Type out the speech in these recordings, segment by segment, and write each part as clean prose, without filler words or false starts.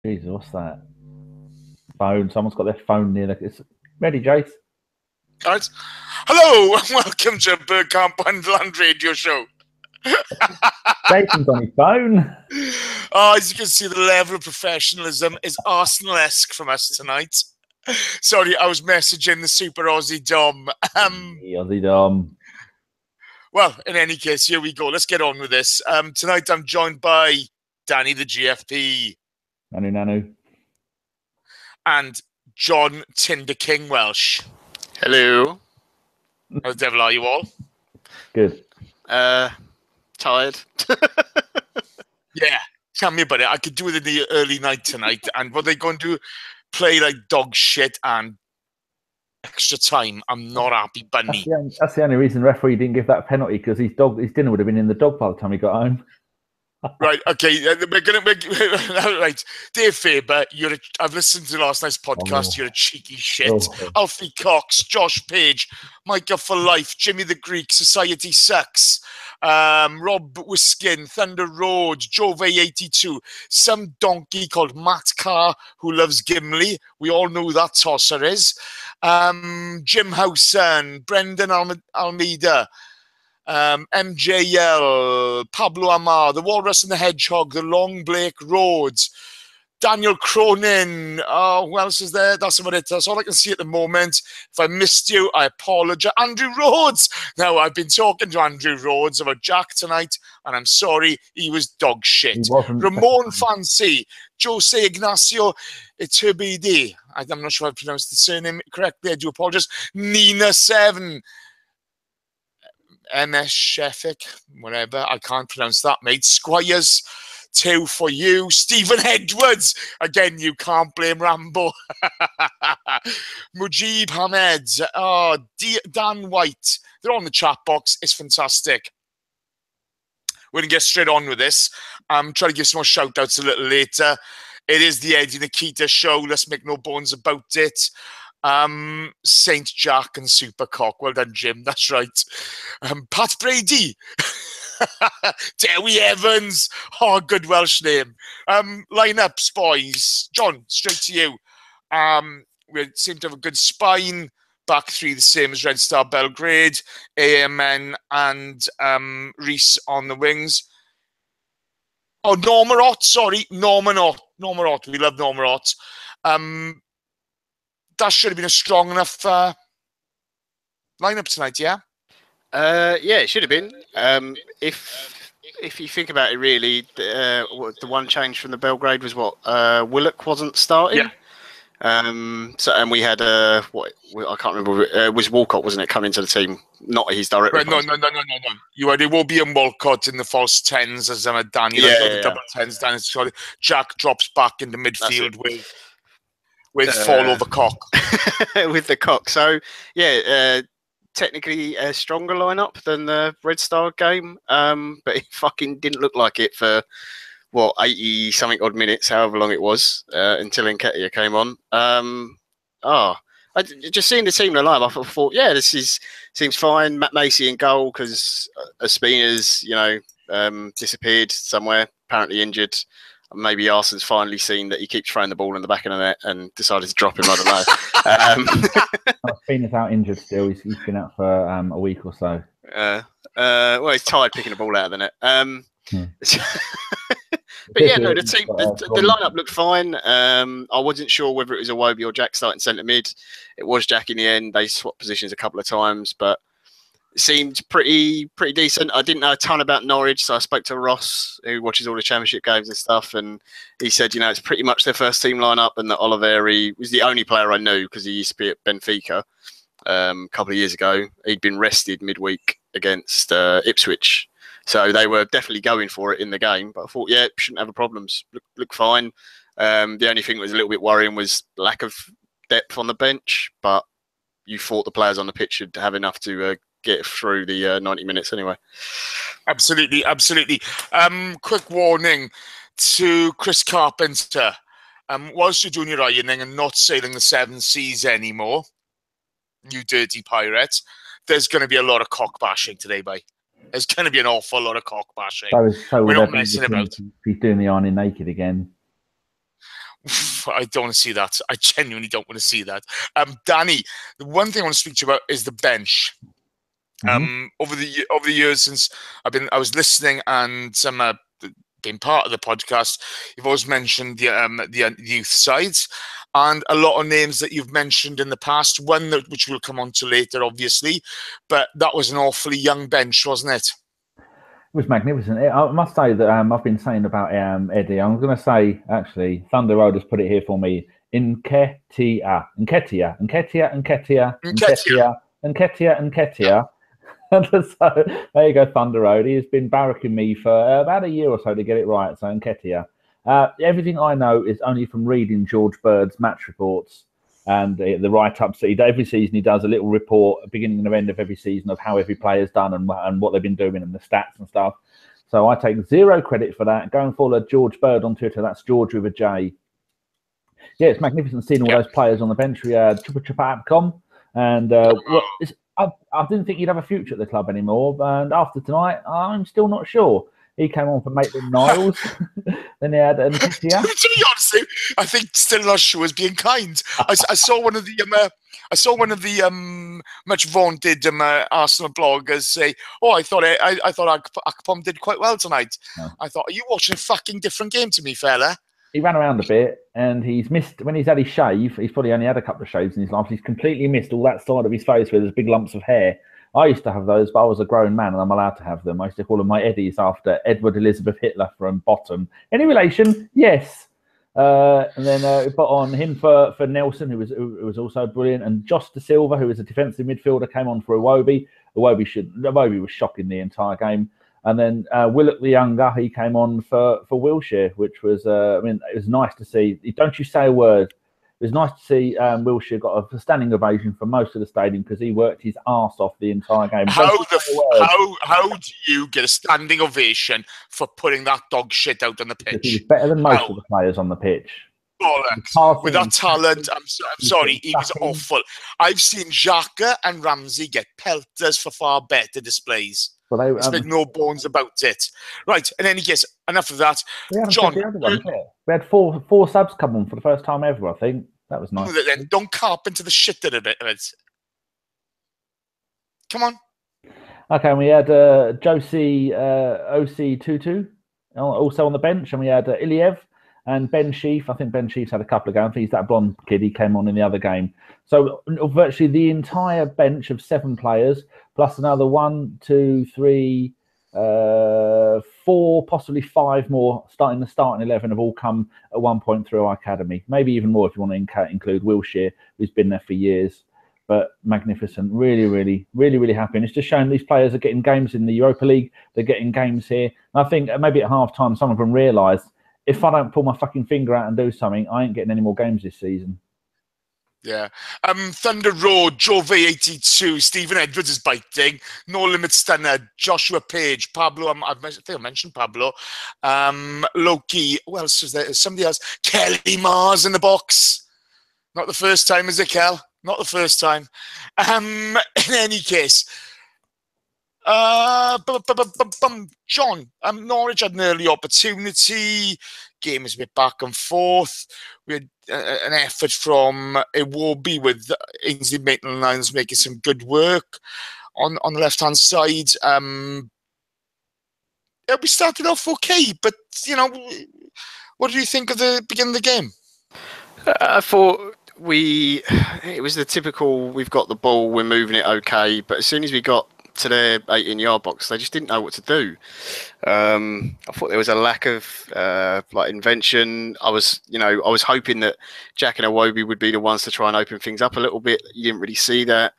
Jesus, what's that? Phone. Someone's got their phone near. It's ready, Jace. All right. Hello, and welcome to Bergkamp Wonderland Radio Show. Jason's on his phone. Oh, as you can see, the level of professionalism is Arsenal-esque from us tonight. Sorry, I was messaging the Super Aussie Dom. Aussie Dom. Well, in any case, here we go. Let's get on with this. Tonight, I'm joined by Danny, the GFP. Nanu. And John Tinder King Welsh. Hello. How the devil are you all? Good. Tired. Yeah, tell me about it. I could do it in the early night tonight. And what they going to do? Play like dog shit and extra time. I'm not happy, bunny. That's the only reason the referee didn't give that penalty, because his dinner would have been in the dog by the time he got home. Right, okay. We're gonna right. Dave Faber, I've listened to last night's podcast. You're a cheeky shit. Alfie Cox, Josh Page, Micah for Life, Jimmy the Greek, Society Sucks, Rob Wiskin, Thunder Road, Jove 82, some donkey called Matt Carr who loves Gimli. We all know who that tosser is. Jim Howson, Brendan Almeida. MJL, Pablo Amar, the Walrus and the Hedgehog, the Long Blake Rhodes, Daniel Cronin. Oh, who else is there? That's about it. That's all I can see at the moment. If I missed you, I apologize. Andrew Rhodes. Now, I've been talking to Andrew Rhodes about Jack tonight, and I'm sorry, he was dog shit. Ramon Fancy, Jose Ignacio Iturbide. I'm not sure if I pronounced the surname correctly. I do apologize. Nina 7. MS Sheffic, whatever. I can't pronounce that, mate. Squires, 2 for you. Stephen Edwards. Again, you can't blame Rambo. Mujib Hamed. Oh, Dan White. They're on the chat box. It's fantastic. We're going to get straight on with this. I'm trying to give some more shout-outs a little later. It is the Eddie Nketiah show. Let's make no bones about it. Saint Jack and Supercock. Well done, Jim. That's right. Pat Brady. Dewi Evans. Oh, good Welsh name. Lineups, boys. John, straight to you. We seem to have a good spine. Back three, the same as Red Star Belgrade. AMN and Reese on the wings. Oh, Normarot. Sorry, Normanot. We love Normarot. That should have been a strong enough lineup tonight, yeah? Yeah, it should have been. If you think about it, really, the one change from the Belgrade was what Willock wasn't starting. Yeah. And we had I can't remember. It was Walcott, wasn't it, coming to the team? Not his direct. Right, no. You had Iwobi and Walcott in the false tens as Daniel. The double tens. Daniel, Jack drops back into midfield with fall over Cock. With the Cock. So, yeah, technically a stronger lineup than the Red Star game, but it fucking didn't look like it for, 80-something odd minutes, however long it was, until Nketiah came on. Just seeing the team alive, I thought, this seems fine. Matt Macy in goal, because Espina's, disappeared somewhere, apparently injured. Maybe Arsenal's finally seen that he keeps throwing the ball in the back of the net and decided to drop him. I don't know. Spina's out injured still. He's been out for a week or so. He's tired picking the ball out of the net. But yeah, no, the lineup looked fine. I wasn't sure whether it was Iwobi or Jack starting centre mid. It was Jack in the end. They swapped positions a couple of times, but it seemed pretty decent. I didn't know a ton about Norwich, so I spoke to Ross, who watches all the Championship games and stuff, and he said, it's pretty much their first team lineup, and that Oliveri was the only player I knew because he used to be at Benfica a couple of years ago. He'd been rested midweek against Ipswich, so they were definitely going for it in the game. But I thought, shouldn't have problems. Look fine. The only thing that was a little bit worrying was lack of depth on the bench, but you thought the players on the pitch should have enough to get through the 90 minutes anyway. Absolutely. Quick warning to Chris Carpenter. Whilst you're doing your ironing and not sailing the seven seas anymore, you dirty pirate, there's going to be a lot of cock bashing today, bye. There's going to be an awful lot of cock bashing. So we're not messing about. He's doing the ironing naked again. I don't want to see that. I genuinely don't want to see that. Danny, the one thing I want to speak to you about is the bench. Over the years since I was listening and being part of the podcast, you've always mentioned the youth sides and a lot of names that you've mentioned in the past. One which we'll come on to later, obviously, but that was an awfully young bench, wasn't it? It was magnificent. I must say that I've been saying about Eddie. I'm going to say, actually, Thunder Road has put it here for me. Nketiah. And so there you go, Thunder Road. He has been barracking me for about a year or so to get it right. So Nketiah. Everything I know is only from reading George Bird's match reports and the write-ups that he does. Every season he does a little report at the beginning and end of every season of how every player's done and what they've been doing and the stats and stuff. So I take zero credit for that. Go and follow George Bird on Twitter. That's George with a J. Yeah, it's magnificent seeing all those players on the bench. We had Chupa and I didn't think he'd have a future at the club anymore. And after tonight, I'm still not sure. He came on for Maitland-Niles. Then he had Nketiah. To be honest, I think still not sure is being kind. I saw one of the much vaunted Arsenal bloggers say, "Oh, I thought Akpom did quite well tonight." No. I thought, "Are you watching a fucking different game to me, fella?" He ran around a bit and he's missed, when he's had his shave, he's probably only had a couple of shaves in his life. He's completely missed all that side of his face where there's big lumps of hair. I used to have those, but I was a grown man and I'm allowed to have them. I used to call them my Eddies after Edward Elizabeth Hitler from Bottom. Any relation? Yes. And then we put on him for Nelson, who was also brilliant. And Josh De Silva, who was a defensive midfielder, came on for Iwobi. Iwobi was shocking the entire game. And then Willock the Younger, he came on for Wilshere, which was, it was nice to see. Don't you say a word. It was nice to see Wilshere got a standing ovation for most of the stadium because he worked his arse off the entire game. How do you get a standing ovation for putting that dog shit out on the pitch? He was better than most of the players on the pitch. With that talent, I'm sorry, he was awful. I've seen Xhaka and Ramsey get pelters for far better displays. Well, let's make no bones about it. Right, in any case, enough of that. John, we had four subs come on for the first time ever, I think. That was nice. Then don't carpenter the shit out of it. Come on. Okay, and we had Josie OC Tutu also on the bench, and we had Iliev and Ben Sheaf. I think Ben Sheaf's had a couple of games. He's that blonde kid. He came on in the other game. So virtually the entire bench of 7 players, plus another 1, 2, 3, 4, possibly 5 more starting the starting 11 have all come at one point through our academy. Maybe even more if you want to include Wilshere, who's been there for years. But magnificent. Really happy. And it's just showing these players are getting games in the Europa League. They're getting games here. And I think maybe at half-time some of them realised, if I don't pull my fucking finger out and do something, I ain't getting any more games this season. Yeah. Thunder Road, Jove82, Stephen Edwards is biting, No Limit Stunner, Joshua Page, Pablo, I think I mentioned Pablo, Loki, who else was there? Somebody else, Kelly Mars in the box. Not the first time, is it, Kel? Not the first time. In any case, John, Norwich had an early opportunity. Game is a bit back and forth. We had an effort from Iwobi with Ainsley Maitland-Niles making some good work on the left-hand side. We started off okay, but, what do you think of the beginning of the game? I thought it was the typical, we've got the ball, we're moving it okay, but as soon as we got to their 18-yard box, they just didn't know what to do. I thought there was a lack of invention. I was hoping that Jack and Iwobi would be the ones to try and open things up a little bit. You didn't really see that.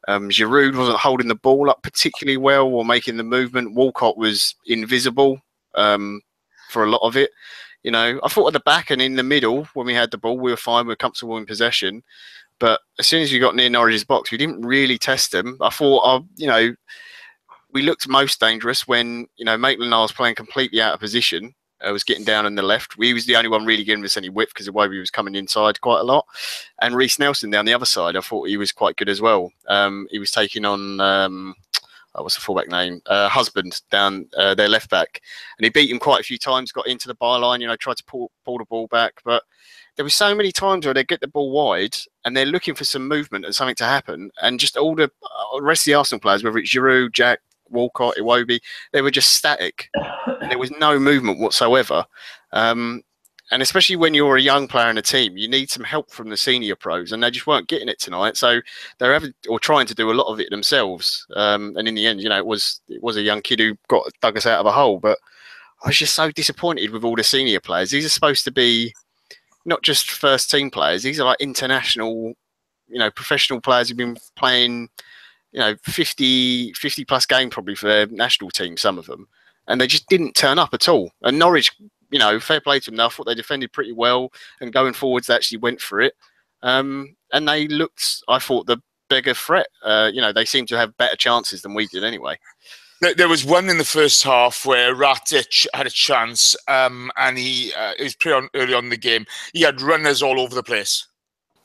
Giroud wasn't holding the ball up particularly well or making the movement. Walcott was invisible for a lot of it. I thought at the back and in the middle, when we had the ball, we were fine. We were comfortable in possession. But as soon as we got near Norwich's box, we didn't really test them. I thought, we looked most dangerous when, Maitland-Niles playing completely out of position, was getting down on the left. He was the only one really giving us any width because Iwobi was coming inside quite a lot. And Reece Nelson down the other side, I thought he was quite good as well. He was taking on... what's the fullback name? Husband down their left back, and he beat him quite a few times. Got into the byline, tried to pull the ball back, but there were so many times where they get the ball wide and they're looking for some movement and something to happen, and just all the rest of the Arsenal players, whether it's Giroud, Jack, Walcott, Iwobi, they were just static. And there was no movement whatsoever. And especially when you're a young player in a team, you need some help from the senior pros, and they just weren't getting it tonight. So they're trying to do a lot of it themselves. And in the end, it was a young kid who dug us out of a hole. But I was just so disappointed with all the senior players. These are supposed to be not just first team players. These are like international, professional players who've been playing, 50 plus games probably for their national team, some of them. And they just didn't turn up at all. And Norwich, fair play to them. I thought they defended pretty well, and going forwards, they actually went for it. And they looked, I thought, the bigger threat. They seemed to have better chances than we did anyway. There was one in the first half where Ratic had a chance, and it was pretty early on in the game. He had runners all over the place.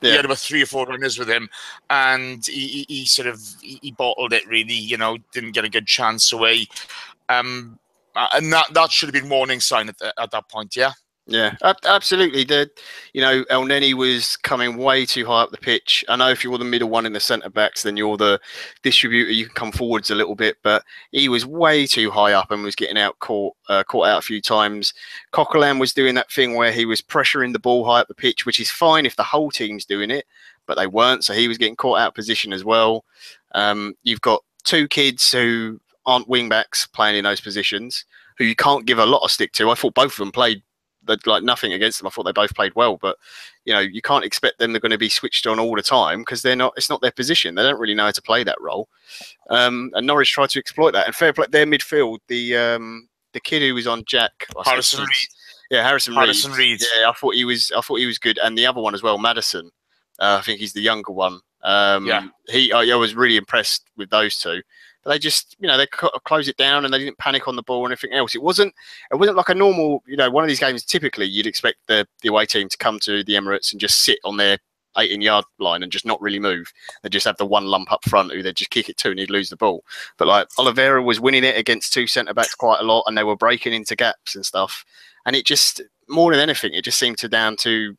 Yeah. He had about 3 or 4 runners with him, and he sort of bottled it, really. Didn't get a good chance away. And that should have been warning sign at that point, yeah? Yeah, absolutely. El Neni was coming way too high up the pitch. I know if you're the middle one in the centre-backs, then you're the distributor. You can come forwards a little bit, but he was way too high up and was getting caught out a few times. Coquelin was doing that thing where he was pressuring the ball high up the pitch, which is fine if the whole team's doing it, but they weren't, so he was getting caught out of position as well. You've got 2 kids who aren't wing-backs playing in those positions, who you can't give a lot of stick to. I thought both of them played like nothing against them. I thought they both played well, but you can't expect them. They're going to be switched on all the time because they're not. It's not their position. They don't really know how to play that role. And Norwich tried to exploit that. And fair play, their midfield, the kid who was on Jack, Harrison Reed. Yeah, Harrison Reed. Yeah, I thought he was good, and the other one as well, Maddison. I think he's the younger one. I was really impressed with those two. They just, they closed it down and they didn't panic on the ball or anything else. It wasn't like a normal, one of these games. Typically, you'd expect the away team to come to the Emirates and just sit on their 18-yard line and just not really move. They just have the one lump up front who they'd just kick it to and he'd lose the ball. But like Oliveira was winning it against 2 centre-backs quite a lot, and they were breaking into gaps and stuff. And it just, more than anything, it just seemed down to,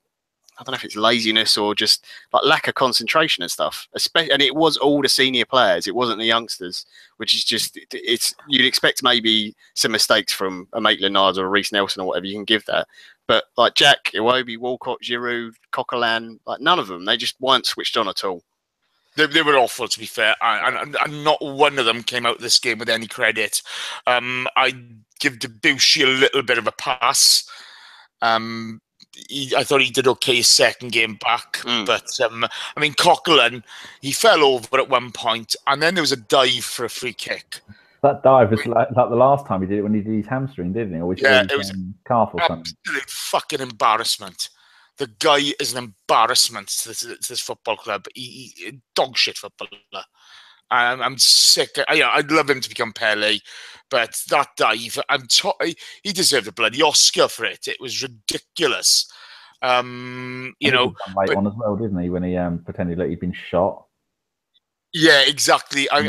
I don't know if it's laziness or just like lack of concentration and stuff. And it was all the senior players. It wasn't the youngsters, which is just, you'd expect maybe some mistakes from a Maitland-Niles or a Reece Nelson or whatever. You can give that. But like Jack, Iwobi, Walcott, Giroud, Coquelin, like none of them, they just weren't switched on at all. They were awful, to be fair. And not one of them came out of this game with any credit. I give Debussy a little bit of a pass. I thought he did okay his second game back, but Coquelin, he fell over at one point, and then there was a dive for a free kick. That dive was like the last time he did it when he did his hamstring, didn't he? Or it was calf or something. Absolute fucking embarrassment. The guy is an embarrassment to this football club. He dog shit footballer. I'm sick. I'd love him to become Pele, but that dive, he deserved a bloody Oscar for it. It was ridiculous. He did late on as well, didn't he? When he pretended like he'd been shot. Yeah, exactly. I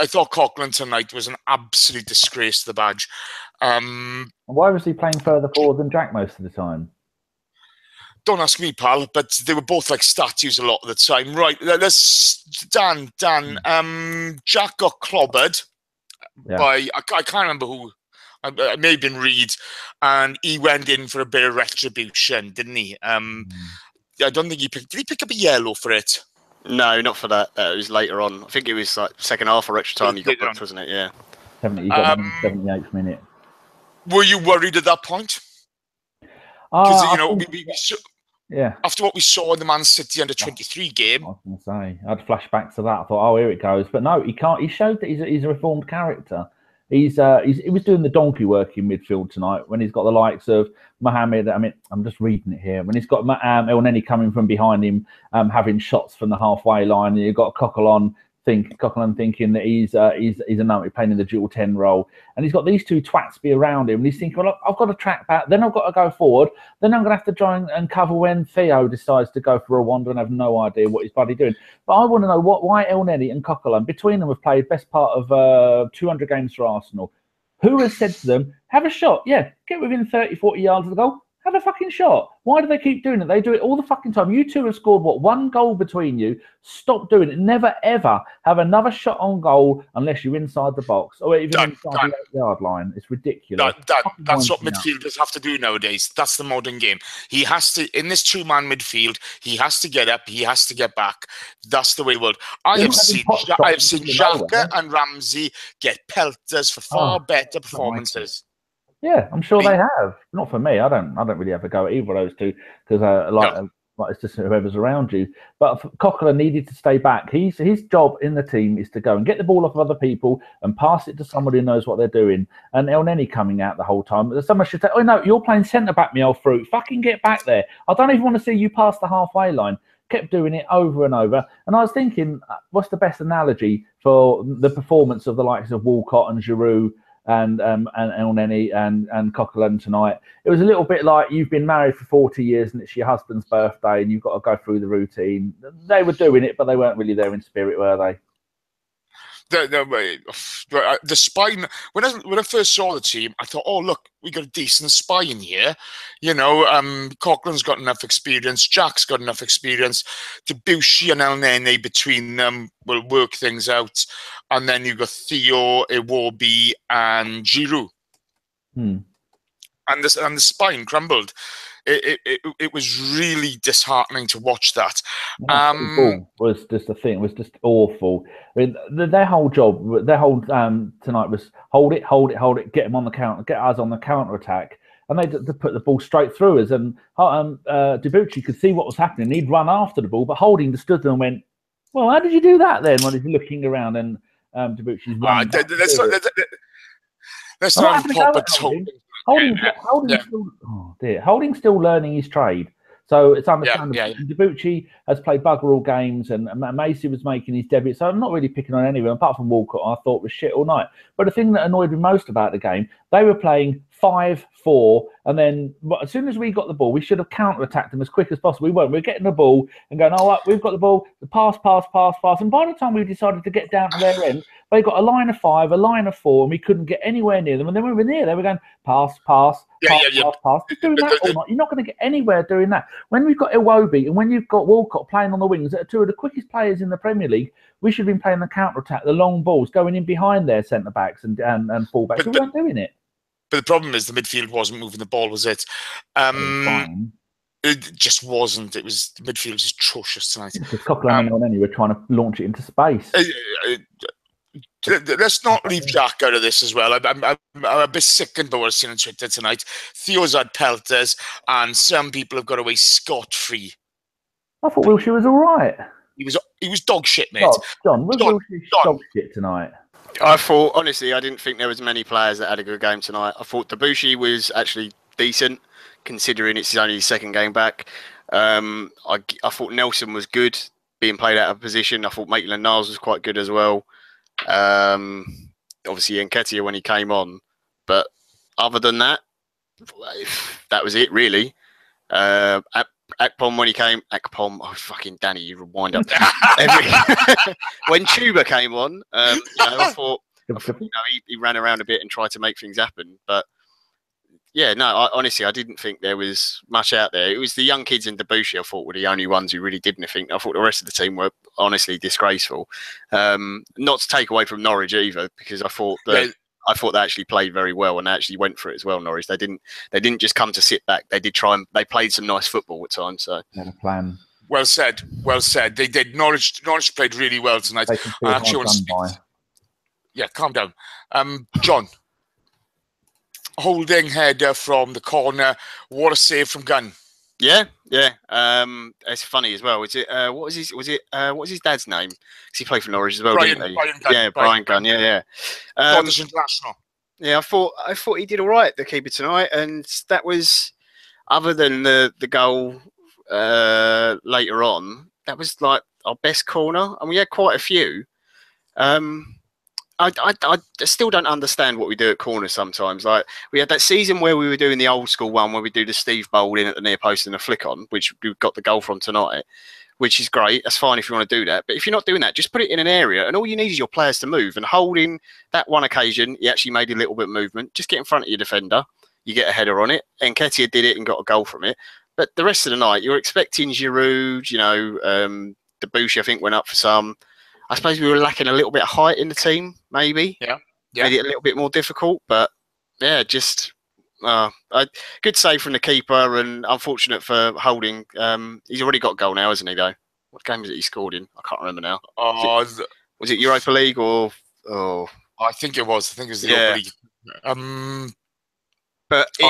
thought Coquelin tonight was an absolute disgrace to the badge. Why was he playing further forward than Jack most of the time? Don't ask me, pal, but they were both like statues a lot of the time. Right, Dan, Jack got clobbered by, I can't remember who, it may have been Reed, and he went in for a bit of retribution, didn't he? I don't think did he pick up a yellow for it? No, not for that. It was later on. I think it was like second half or extra time he got booked, wasn't it? Yeah. He got in the 78th minute. Were you worried at that point? Because, after what we saw in the Man City under-23 game. I was going to say, I had flashbacks to that. I thought, oh, here it goes. But no, he can't. He showed that he's a reformed character. He was doing the donkey work in midfield tonight when he's got the likes of Mohamed. I mean, I'm just reading it here. When he's got El Neni coming from behind him, having shots from the halfway line, and you've got Coquelin thinking that he's a number playing in the dual 10 role, and he's got these 2 twats be around him, and he's thinking, well, I've got to track back, then I've got to go forward, then I'm going to have to try and cover when Theo decides to go for a wander and have no idea what he's bloody doing. But I want to know why El Neni and Coquelin, between them, have played best part of 200 games for Arsenal. Who has said to them, have a shot, get within 30, 40 yards of the goal, Have a fucking shot. Why do they keep doing it? They do it all the fucking time. You two have scored, what, 1 goal between you? Stop doing it. Never, ever have another shot on goal unless you're inside the box or even inside the 8-yard line. It's ridiculous. That's what midfielders have to do nowadays. That's the modern game. He has to, in this 2-man midfield, he has to get up, he has to get back. That's the way the world. I have seen Xhaka and Ramsey get pelters for far better performances. Yeah, I'm sure they have. Not for me. I don't really have a go at either of those two because like it's just whoever's around you. But Coquelin needed to stay back. His job in the team is to go and get the ball off of other people and pass it to somebody who knows what they're doing. And El Neni coming out the whole time. Someone should say, "Oh no, you're playing centre back, me old fruit. Fucking get back there. I don't even want to see you pass the halfway line." Kept doing it over and over. And I was thinking, what's the best analogy for the performance of the likes of Walcott and Giroud and El Neni and Coquelin tonight? It was a little bit like you've been married for 40 years and it's your husband's birthday and you've got to go through the routine. They were doing it, but they weren't really there in spirit, were they? The spine. When I first saw the team, I thought, "Oh look, we got a decent spine here." You know, Cochrane's got enough experience. Jack's got enough experience. Debussy and El Nene between them will work things out, and then you got Theo, Iwobi, and Giroud. And the spine crumbled. It was really disheartening to watch that. Was just the thing. It was just awful. I mean, their whole job, tonight was hold it, get them on the counter, get us on the counter attack, and they put the ball straight through us. And Debuchy could see what was happening. He'd run after the ball, but Holding just stood there and went, "Well, how did you do that then?" When he's looking around and Debuchy's running. That's not proper talk. Holding's still learning his trade, so it's understandable. Debuchy has played bugger all games, and Macy was making his debut. So I'm not really picking on anyone apart from Walcott. I thought was shit all night. But the thing that annoyed me most about the game, they were playing 5-4, and then as soon as we got the ball, we should have counter-attacked them as quick as possible. We weren't. We were getting the ball and going, "Oh, we've got the ball." The pass. And by the time we decided to get down to their end, they got a line of 5, a line of 4, and we couldn't get anywhere near them. And then when we were near, they were going pass. Just doing that all night. You're not going to get anywhere doing that. When we've got Iwobi and when you've got Walcott playing on the wings, that are two of the quickest players in the Premier League, we should have been playing the counter-attack, the long balls, going in behind their centre-backs and full-backs. We weren't doing it. But the problem is the midfield wasn't moving the ball, was it? It just wasn't. The midfield was atrocious tonight. Because Coquelin and El Neni were trying to launch it into space. Let's not leave Jack out of this as well. I'm a bit sickened by what I've seen on Twitter tonight. Theo's had pelters, and some people have got away scot-free. I thought Wilshere was all right. He was dog shit, mate. John, was Wilshere dog shit tonight? I thought, honestly, I didn't think there was many players that had a good game tonight. I thought Debussy was actually decent, considering it's only his second game back. I thought Nelson was good, being played out of position. I thought Maitland-Niles was quite good as well. Obviously Nketiah when he came on, but other than that, that was it really. Akpom when he came, oh fucking Danny, you rewind up. When Chuba came on, I thought he ran around a bit and tried to make things happen, but yeah, no, honestly, I didn't think there was much out there. It was the young kids in Debussy I thought were the only ones who really did anything. I thought the rest of the team were honestly disgraceful. Not to take away from Norwich either, because I thought they actually played very well and they actually went for it as well. Norwich, they didn't just come to sit back. They did try and they played some nice football at times. So had a plan. Well said. They did. Norwich played really well tonight. Yeah, calm down, John. Holding header from the corner. What a save from Gunn. Yeah. It's funny as well. Is it what was his dad's name? Because he played for Norwich as well, didn't he? Brian Gunn. Yeah, Brian Gunn. Yeah. Scottish international. Yeah, I thought he did all right, the keeper tonight, and that was other than the goal later on. That was like our best corner, and we had quite a few. I still don't understand what we do at corners sometimes. Like we had that season where we were doing the old school one where we do the Steve Bold in at the near post and a flick on, which we got the goal from tonight, which is great. That's fine if you want to do that. But if you're not doing that, just put it in an area and all you need is your players to move. And Holding that one occasion, he actually made a little bit of movement. Just get in front of your defender. you get a header on it. Nketiah did it and got a goal from it. But the rest of the night, you're expecting Giroud, Debussy, I think, went up for some. I suppose we were lacking a little bit of height in the team, maybe. Yeah. Made it a little bit more difficult. But, yeah, just good save from the keeper, and unfortunate for Holding. He's already got a goal now, hasn't he, though? What game is it he scored in? I can't remember now. Was it Europa League or... Oh, I think it was. I think it was the Europa League.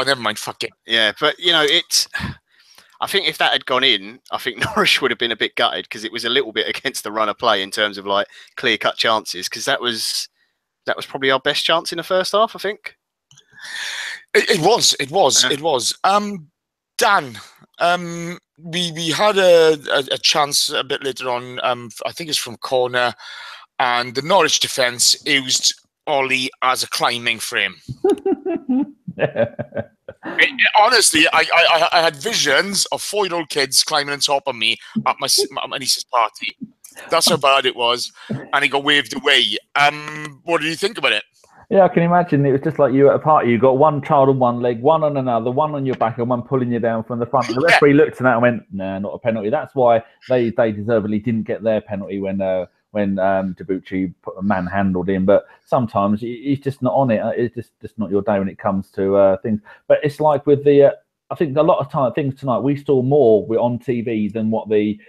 Never mind. Fuck it. Yeah, but, it's... I think if that had gone in, I think Norwich would have been a bit gutted because it was a little bit against the run of play in terms of like clear-cut chances. Because that was probably our best chance in the first half, I think. It was. Dan, we had a chance a bit later on. I think it's from corner, and the Norwich defence used Ollie as a climbing frame. Honestly, I had visions of 4-year-old kids climbing on top of me at my niece's party. That's how bad it was, and it got waved away. What do you think about it? Yeah, I can imagine. It was just like you at a party. You got one child on one leg, one on another, one on your back, and one pulling you down from the front. And the referee looked at that and went, "Nah, not a penalty." That's why they deservedly didn't get their penalty when Debussy manhandled him. But sometimes he's just not on it. It's just not your day when it comes to things. But it's like with the, I think a lot of things tonight, we saw more on TV than what the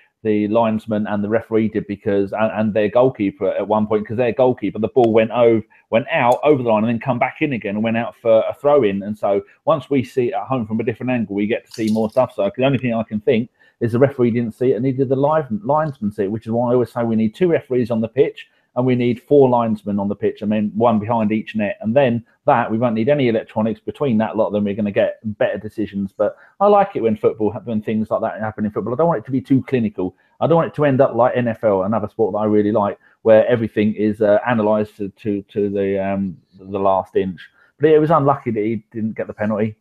linesman and the referee did, because and their goalkeeper at one point, because their goalkeeper, the ball went out over the line and then come back in again and went out for a throw in. And so once we see it at home from a different angle, we get to see more stuff. So the only thing I can think is the referee didn't see it and neither did the linesman see it, which is why I always say we need 2 referees on the pitch and we need 4 linesmen on the pitch, and then 1 behind each net. And then we won't need any electronics between that lot, then we're going to get better decisions. But I like it when things like that happen in football. I don't want it to be too clinical. I don't want it to end up like NFL, another sport that I really like, where everything is analysed to the last inch. But it was unlucky that he didn't get the penalty.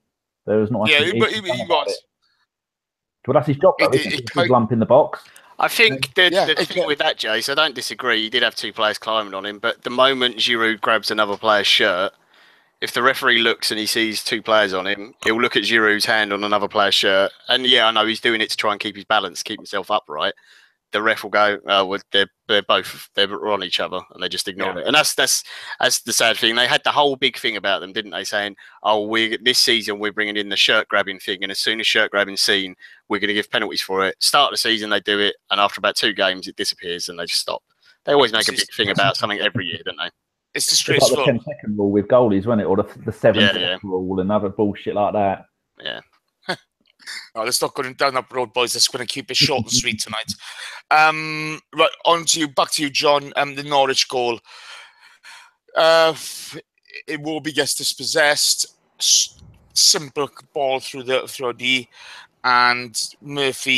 There was not. Yeah, but he was. But that's his job, though, isn't it? It's a lump in the box. I think the thing with that, Jace, I don't disagree. He did have 2 players climbing on him, but the moment Giroud grabs another player's shirt, if the referee looks and he sees 2 players on him, he'll look at Giroud's hand on another player's shirt. And yeah, I know he's doing it to try and keep his balance, keep himself upright. The ref will go, well, they're on each other, and they just ignore it. And that's the sad thing. They had the whole big thing about them, didn't they? Saying, this season we're bringing in the shirt grabbing thing, and as soon as shirt grabbing seen, we're going to give penalties for it. Start of the season they do it, and after about 2 games it disappears, and they just stop. They always make a big thing about something every year, don't they? It's disgraceful. It's like the 10-second rule with goalies, wasn't it? Or the 7-second rule and other bullshit like that. Yeah. Let's not go down that road, boys. Let's going to keep it short and sweet tonight. Right, back to you, John. The Norwich goal. Iwobi gets dispossessed. Simple ball through a D, and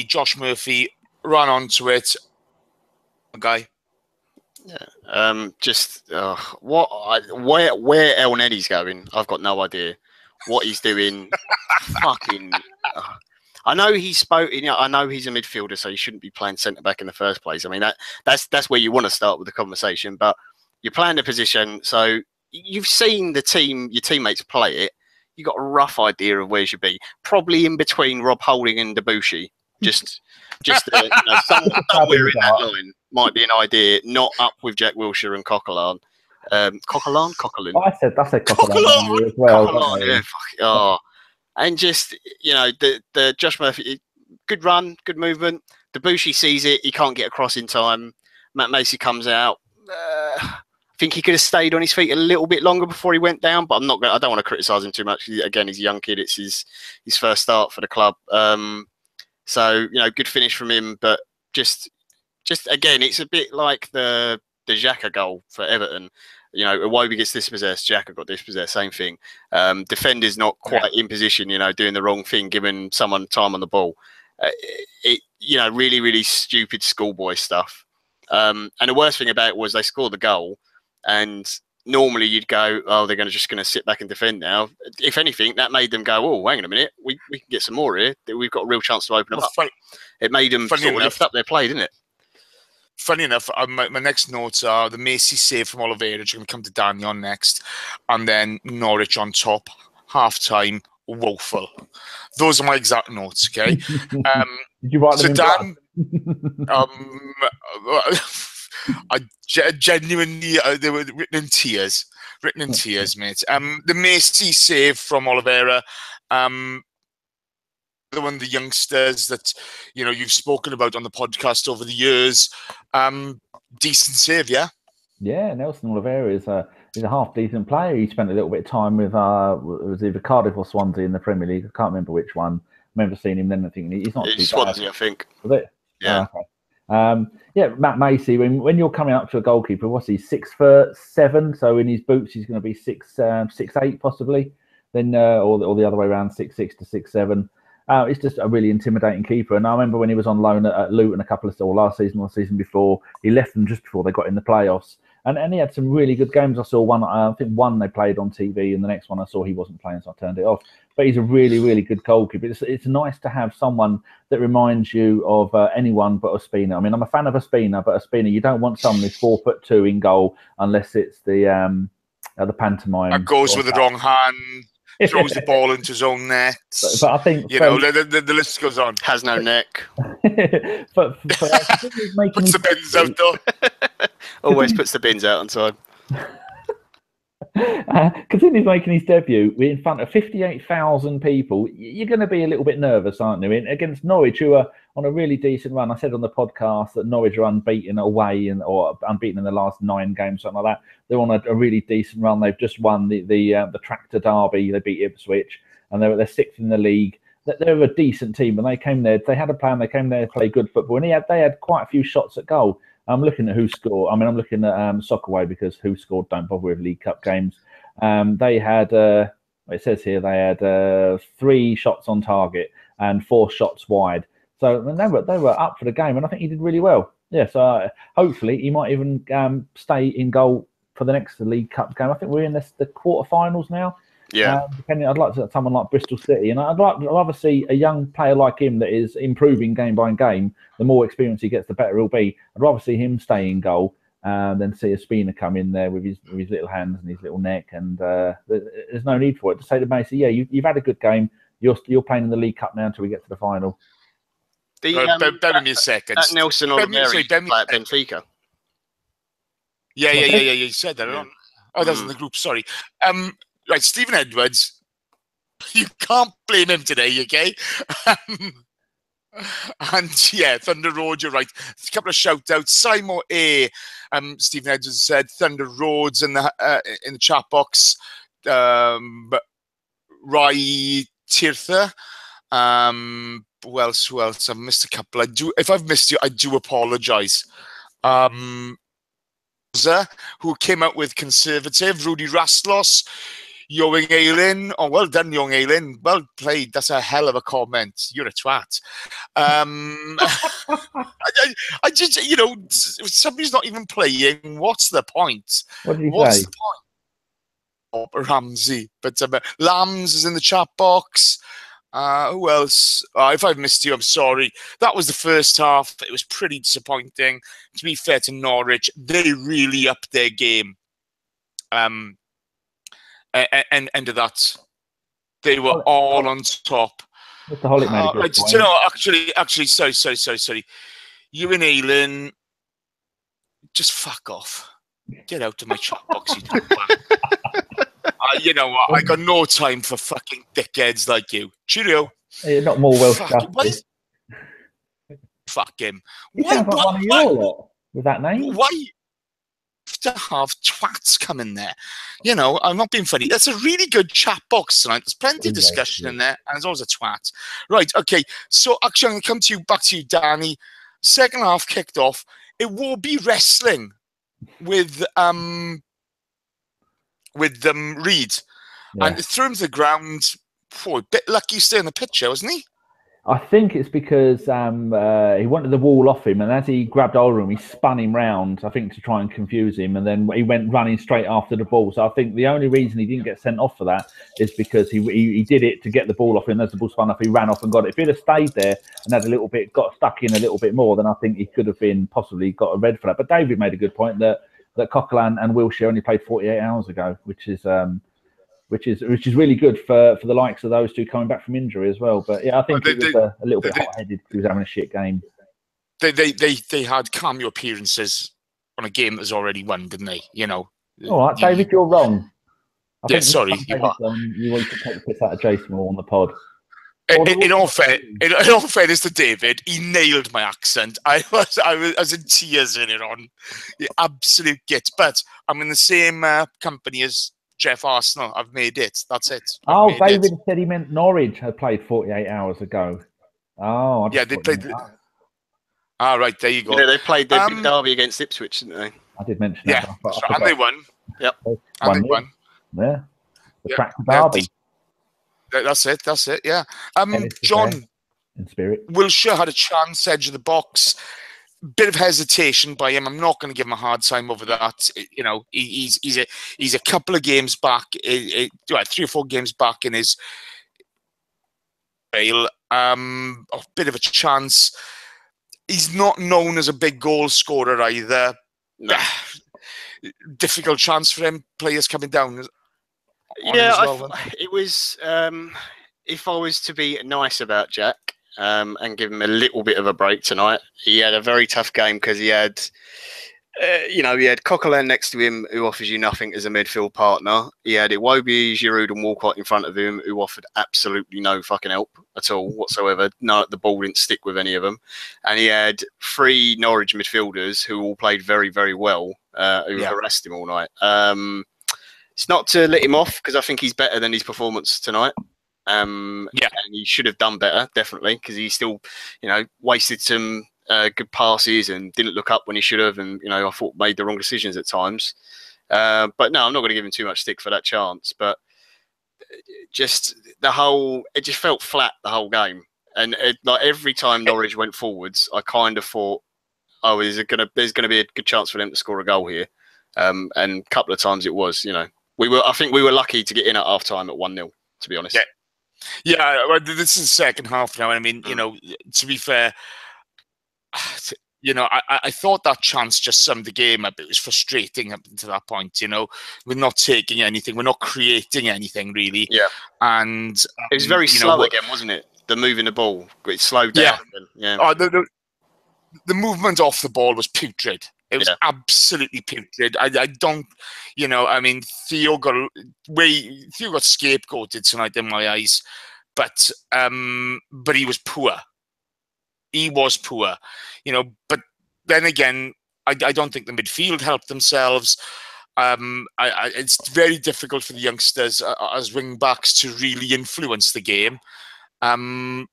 Josh Murphy, ran onto it. A guy. Yeah. Where El Neddy's going, I've got no idea. What he's doing, fucking. I know he's I know he's a midfielder, so he shouldn't be playing centre back in the first place. I mean, that's where you want to start with the conversation. But you're playing the position, so you've seen your teammates play it. You got a rough idea of where you should be. Probably in between Rob Holding and Debussy. Just somewhere in that line might be an idea. Not up with Jack Wilshere and Coquelin. Coquelin? Oh, I said Coquelin as well. Coquelin, yeah. And just, the Josh Murphy, good run, good movement. Debussy sees it. He can't get across in time. Matt Macy comes out. I think he could have stayed on his feet a little bit longer before he went down, but I don't want to criticise him too much. Again, he's a young kid. It's his first start for the club. So, good finish from him. But just again, it's a bit like the Xhaka goal for Everton. Iwobi gets dispossessed, Xhaka got dispossessed, same thing. Defender's not quite in position, doing the wrong thing, giving someone time on the ball. Really, really stupid schoolboy stuff. And the worst thing about it was they scored the goal, and normally you'd go, they're just going to sit back and defend now. If anything, that made them go, hang on a minute, we can get some more here. We've got a real chance to open them up. It made them sort of lift up their play, didn't it? Funny enough, my next notes are the Macy save from Oliveira, which is going to come to Daniel next, and then Norwich on top, half-time, woeful. Those are my exact notes, okay? Did you write them Dan, I genuinely, they were written in tears. Mate. The Macy save from Oliveira, the one of the youngsters that you've spoken about on the podcast over the years. Decent save, yeah. Yeah, Nelson Oliveira is a half decent player. He spent a little bit of time with it was either Cardiff or Swansea in the Premier League. I can't remember which one. I remember seeing him then. I think he's not too Swansea, bad. I think. Was it? Yeah. Oh, okay. Matt Macy. When you're coming up to a goalkeeper, what's he? 6'7". So in his boots, he's going to be 6'8" possibly. Then or the other way around, 6'6" to 6'7". It's just a really intimidating keeper. And I remember when he was on loan at Luton last season or the season before, he left them just before they got in the playoffs. And he had some really good games. I saw one, I think one they played on TV, and the next one I saw he wasn't playing, so I turned it off. But he's a really, really good goalkeeper. It's nice to have someone that reminds you of anyone but Ospina. I mean, I'm a fan of Ospina, but Ospina, you don't want someone who's 4'2" in goal unless it's the pantomime. That goes with the wrong hand. Throws the ball into his own net. But I think the list goes on. Has no neck. but puts the bins out though. Always puts the bins out on time. Considering he's making his debut in front of 58,000 people, you're going to be a little bit nervous, aren't you? Against Norwich, who are on a really decent run. I said on the podcast that Norwich are unbeaten away or unbeaten in the last 9 games, something like that. They're on a really decent run. They've just won the Tractor Derby. They beat Ipswich, and they're 6th in the league. They're a decent team, and they came there. They had a plan. They came there to play good football, and they had quite a few shots at goal. I'm looking at who scored. I'm looking at Soccerway because who scored don't bother with League Cup games. They had, it says here, they had 3 shots on target and 4 shots wide. So they were up for the game, and I think he did really well. Yeah, so hopefully he might even stay in goal for the next League Cup game. I think we're in the quarterfinals now. Yeah. I'd like to have someone like Bristol City, and I'd rather see a young player like him that is improving game by game. The more experience he gets, the better he'll be. I'd rather see him stay in goal than see a Spina come in there with his little hands and his little neck. And there's no need for it. To say to Macy, yeah, you've had a good game. You're playing in the League Cup now until we get to the final. Bear me a second. That Nelson Oliveira at Benfica. Yeah. You said that. Oh, that was in the group. Sorry. Right, Stephen Edwards. You can't blame him today, okay? And yeah, Thunder Road, you're right. A couple of shout outs. Simon A. Stephen Edwards said Thunder Roads in the chat box. Rai Tirtha. Who else? I've missed a couple. If I've missed you, I do apologise. Who came out with Conservative, Rudy Rastlos, Young Aylin. Oh, well done, Young Aylin. Well played. That's a hell of a comment. You're a twat. I just, if somebody's not even playing, what's the point? What did you What's say? the point? Oh, Ramsey. But Lambs is in the chat box. Who else? If I've missed you, I'm sorry. That was the first half. It was pretty disappointing. To be fair to Norwich, they really upped their game. And end of that, they were all on top. Mr. Holick made a good point. You know, actually, sorry. You and Aylin, just fuck off. Get out of my chat box, you dumb bastard. You know what? I got no time for fucking dickheads like you. Cheerio. You're not more well Fuck him. Why one of your lot with that name? Why to have twats come in there? You know, I'm not being funny. That's a really good chat box tonight. There's plenty of discussion in there, and there's always a twat. Right, okay. So actually, I'm going to come back to you, Danny. Second half kicked off. It will be wrestling with Reed. Yeah. And threw him to the ground. A bit lucky staying in the picture, wasn't he? I think it's because he wanted the wall off him, and as he grabbed hold of him, he spun him round, I think, to try and confuse him, and then he went running straight after the ball. So I think the only reason he didn't get sent off for that is because he did it to get the ball off him. As the ball spun off, he ran off and got it. If he'd have stayed there and had got stuck in a little bit more, then I think he could have been possibly got a red for that. But David made a good point that Coquelin and Wilshere only played 48 hours ago, which is which is really good for the likes of those two coming back from injury as well. But yeah, I think it was a little bit hot-headed. He was having a shit game. They had cameo appearances on a game that was already won, didn't they? You know. All right, David, you're wrong. I think sorry. You want to take the piss out of Jason Moore on the pod. In all fairness to David, he nailed my accent. I was in tears in it on the absolute git. But I'm in the same company as Jeff Arsenal. I've made it. That's it. David said he meant Norwich had played 48 hours ago. Oh, yeah, they played. Right, there you go. Yeah, they played their big derby against Ipswich, didn't they? I did mention that. Yeah, and they won. Yep, and they won. Yeah, the track derby. That's it. Yeah. John, in spirit. Wilshere had a chance, edge of the box. Bit of hesitation by him. I'm not going to give him a hard time over that. You know, he's a couple of games back, 3 or 4 games back in his bail. A bit of a chance. He's not known as a big goal scorer either. No. Difficult chance for him. Players coming down. Yeah, it was. If I was to be nice about Jack and give him a little bit of a break tonight, he had a very tough game because he had, he had Coquelin next to him who offers you nothing as a midfield partner. He had Iwobi, Giroud and Walcott in front of him who offered absolutely no fucking help at all whatsoever. No, the ball didn't stick with any of them. And he had 3 Norwich midfielders who all played very, very well, who harassed him all night. It's not to let him off because I think he's better than his performance tonight. And he should have done better, definitely, because he still, wasted some good passes and didn't look up when he should have, and I thought made the wrong decisions at times. But no, I'm not going to give him too much stick for that chance. But it just felt flat the whole game, and like every time Norwich went forwards, I kind of thought, oh, there's going to be a good chance for them to score a goal here, and a couple of times it was, I think we were lucky to get in at half time at 1-0, to be honest. Yeah, well, this is the second half now. And I mean, to be fair, I thought that chance just summed the game up. It was frustrating up to that point. We're not taking anything. We're not creating anything, really. Yeah. And it was very slow again, wasn't it? The moving the ball. It slowed down. Yeah. The movement off the ball was putrid. It was absolutely putrid. I don't, Theo got scapegoated tonight in my eyes, but he was poor. He was poor, But then again, I don't think the midfield helped themselves. It's very difficult for the youngsters as wing backs to really influence the game. But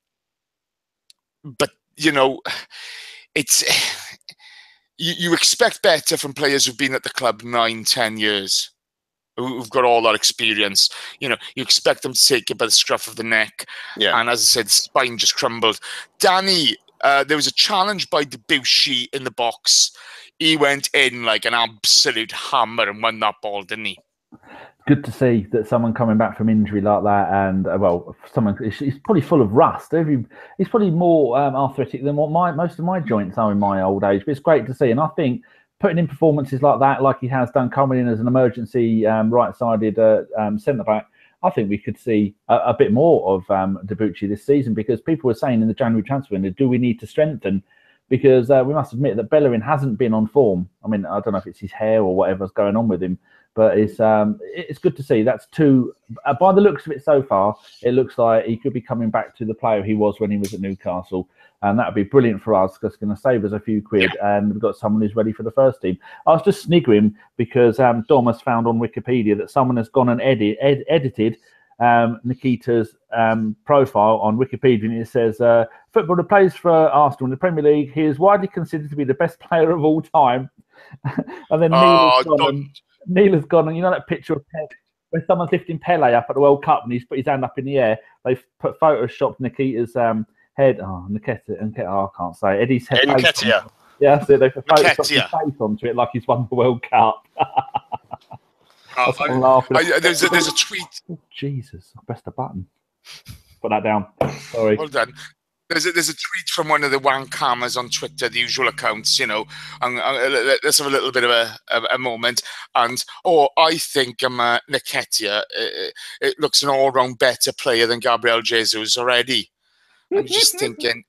it's. You expect better from players who've been at the club 9-10 years, who've got all that experience. You expect them to take it by the scruff of the neck. Yeah. And as I said, spine just crumbled. Danny, there was a challenge by Debussy in the box. He went in like an absolute hammer and won that ball, didn't he? Good to see that someone coming back from injury like that, and he's probably full of rust. He's probably more arthritic than what most of my joints are in my old age. But it's great to see, and I think putting in performances like that, like he has done, coming in as an emergency right-sided centre back, I think we could see a bit more of Debussy this season, because people were saying in the January transfer window, do we need to strengthen? Because we must admit that Bellerin hasn't been on form. I mean, I don't know if it's his hair or whatever's going on with him. But it's good to see. That's 2. By the looks of it so far, it looks like he could be coming back to the player he was when he was at Newcastle. And that would be brilliant for us, because it's going to save us a few quid. Yeah. And we've got someone who's ready for the first team. I was just sniggering because Dom has found on Wikipedia that someone has gone and edited Nketiah's profile on Wikipedia. And it says, footballer plays for Arsenal in the Premier League. He is widely considered to be the best player of all time. And then Neil has gone, and that picture of where someone's lifting Pele up at the World Cup and he's put his hand up in the air. They've put photoshopped Nketiah's head. Oh, Nketiah, I can't say. Eddie's head. Nketiah. Yeah, so they've photoshopped his face onto it like he's won the World Cup. There's a tweet. Oh, Jesus, I pressed a button. Put that down. Sorry. Well done. There's a tweet from one of the Wankammers on Twitter, the usual accounts, and let's have a little bit of a moment. And I think Nketiah, it looks an all-round better player than Gabriel Jesus already. I'm just thinking,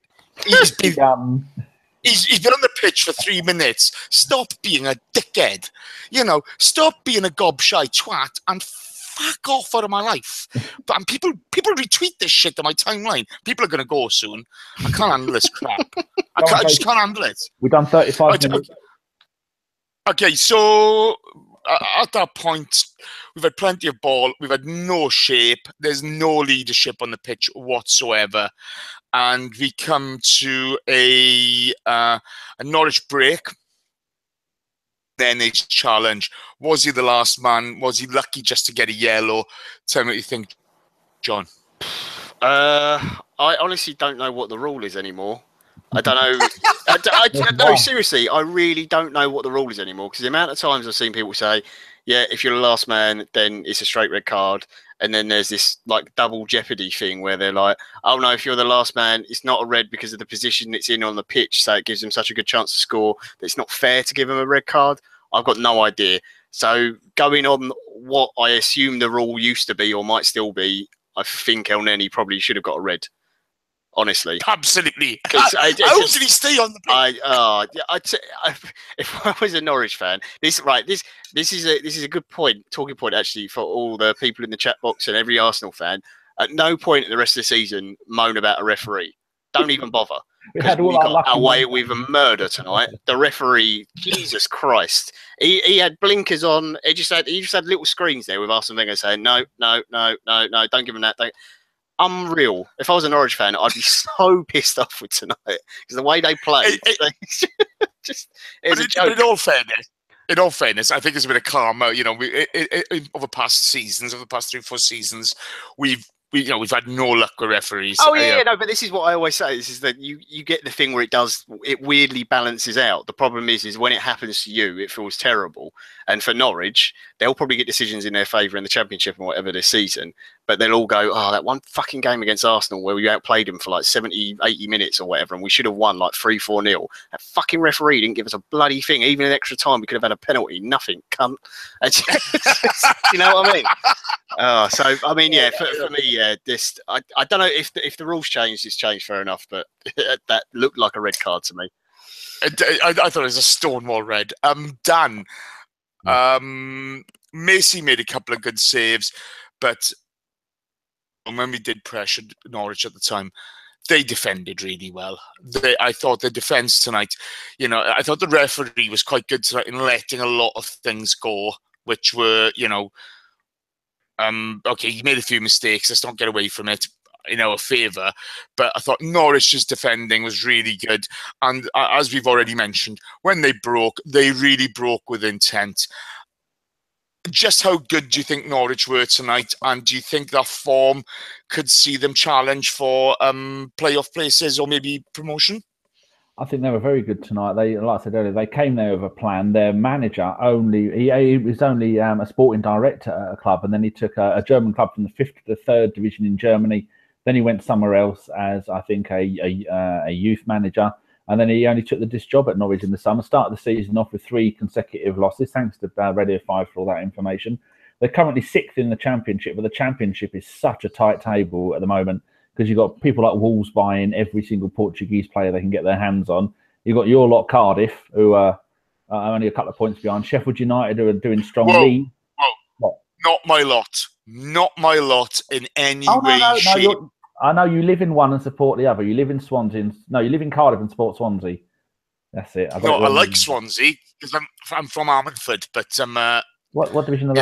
he's been on the pitch for 3 minutes. Stop being a dickhead. Stop being a gobshy twat and fuck off out of my life. But people retweet this shit on my timeline. People are going to go soon. I can't handle this crap. I just can't handle it. We've done 35 minutes. Okay, so at that point, we've had plenty of ball. We've had no shape. There's no leadership on the pitch whatsoever. And we come to a Norwich break. Then his challenge. Was he the last man? Was he lucky just to get a yellow? Tell me what you think, John. I honestly don't know what the rule is anymore. I don't know. No, seriously, I really don't know what the rule is anymore, because the amount of times I've seen people say, yeah, if you're the last man, then it's a straight red card. And then there's this like double jeopardy thing where they're like, oh no, if you're the last man, it's not a red because of the position it's in on the pitch. So it gives them such a good chance to score that it's not fair to give them a red card. I've got no idea. So going on what I assume the rule used to be or might still be, I think El Neni probably should have got a red. Honestly, absolutely. How did he stay on the pitch? If I was a Norwich fan, this is a good talking point actually for all the people in the chat box and every Arsenal fan. At no point in the rest of the season moan about a referee. Don't even bother. We got away with a murder tonight. The referee, Jesus Christ, he had blinkers on. He just had little screens there with Arsene Wenger saying no, don't give him that. Unreal. If I was a Norwich fan, I'd be so pissed off with tonight because the way they played, in all fairness, I think it's a bit of karma. Over past seasons, over the past 3-4 seasons, we've had no luck with referees. Oh yeah, no, but this is what I always say. This is that you get the thing where it weirdly balances out. The problem is when it happens to you, it feels terrible. And for Norwich, they'll probably get decisions in their favour in the Championship and whatever this season. But they'll all go, oh, that one fucking game against Arsenal where we outplayed them for like 70, 80 minutes or whatever, and we should have won like 3-4-0. That fucking referee didn't give us a bloody thing. Even in extra time, we could have had a penalty. Nothing, cunt. You know what I mean? So I mean, yeah, for me, yeah, I don't know if the rules changed, it's changed, fair enough, but that looked like a red card to me. I thought it was a Stonewall red. Dan, Macy made a couple of good saves, but when we did pressure Norwich at the time, they defended really well. I thought the defence tonight, I thought the referee was quite good tonight in letting a lot of things go, which were, okay, he made a few mistakes. Let's not get away from it in our favour. But I thought Norwich's defending was really good. And as we've already mentioned, when they really broke with intent. Just how good do you think Norwich were tonight? And do you think that form could see them challenge for playoff places or maybe promotion? I think they were very good tonight. Like I said earlier, they came there with a plan. Their manager he was only a sporting director at a club, and then he took a German club from the 5th to the 3rd division in Germany. Then he went somewhere else as, I think, a youth manager. And then he only took this job at Norwich in the summer, started the season off with 3 consecutive losses, thanks to Radio 5 for all that information. They're currently 6th in the Championship, but the Championship is such a tight table at the moment because you've got people like Wolves buying every single Portuguese player they can get their hands on. You've got your lot, Cardiff, who are only a couple of points behind. Sheffield United, who are doing strong lead. Whoa. Not my lot. Not my lot in any way, shape. I know you live in one and support the other. You live in Swansea. No, you live in Cardiff and support Swansea. That's it. I like Swansea because I'm from Ammanford, but what division are they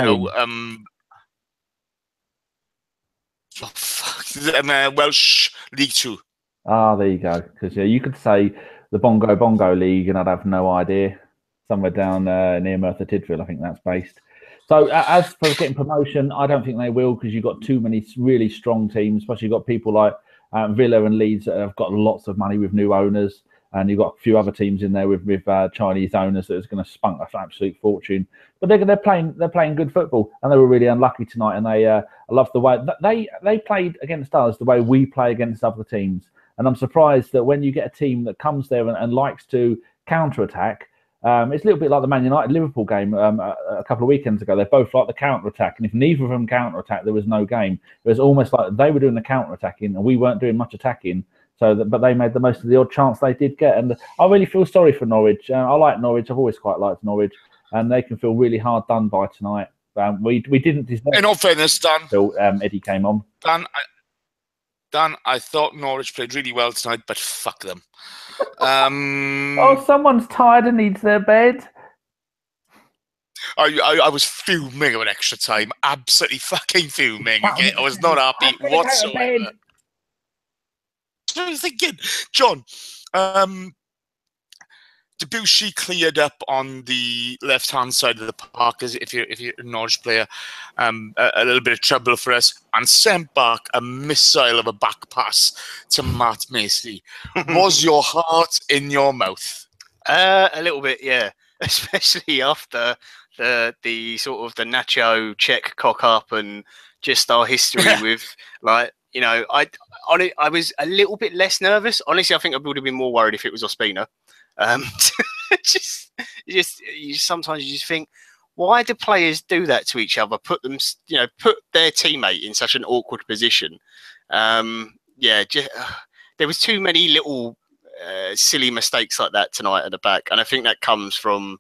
in? Welsh League 2. Ah, there you go. Because you could say the Bongo League, and I'd have no idea. Somewhere down near Merthyr Tydfil, I think that's based. So as for getting promotion, I don't think they will because you've got too many really strong teams. Plus, you've got people like Villa and Leeds that have got lots of money with new owners, and you've got a few other teams in there with Chinese owners that is going to spunk an absolute fortune. But they're playing good football, and they were really unlucky tonight. And I love the way they played against us the way we play against other teams. And I'm surprised that when you get a team that comes there and likes to counter-attack, it's a little bit like the Man United-Liverpool game a couple of weekends ago. They both like the counter-attack, and if neither of them counter-attack, there was no game. It was almost like they were doing the counter-attacking, and we weren't doing much attacking. But they made the most of the odd chance they did get. And I really feel sorry for Norwich. I like Norwich. I've always quite liked Norwich, and they can feel really hard done by tonight. We didn't deserve. In all fairness, Dan, until Eddie came on. Dan, I thought Norwich played really well tonight, but fuck them. Someone's tired and needs their bed. I was fuming with extra time. Absolutely fucking fuming. Okay? I was not happy whatsoever. So I was thinking, John, Debussy cleared up on the left-hand side of the park as if you're a Norwich player, a little bit of trouble for us, and sent back a missile of a back pass to Matt Macy. Was your heart in your mouth? A little bit, yeah. Especially after the sort of the Nacho check cock up and just our history with I was a little bit less nervous. Honestly, I think I would have been more worried if it was Ospina. Sometimes you just think, why do players do that to each other? Put their teammate in such an awkward position. There was too many little silly mistakes like that tonight at the back, and I think that comes from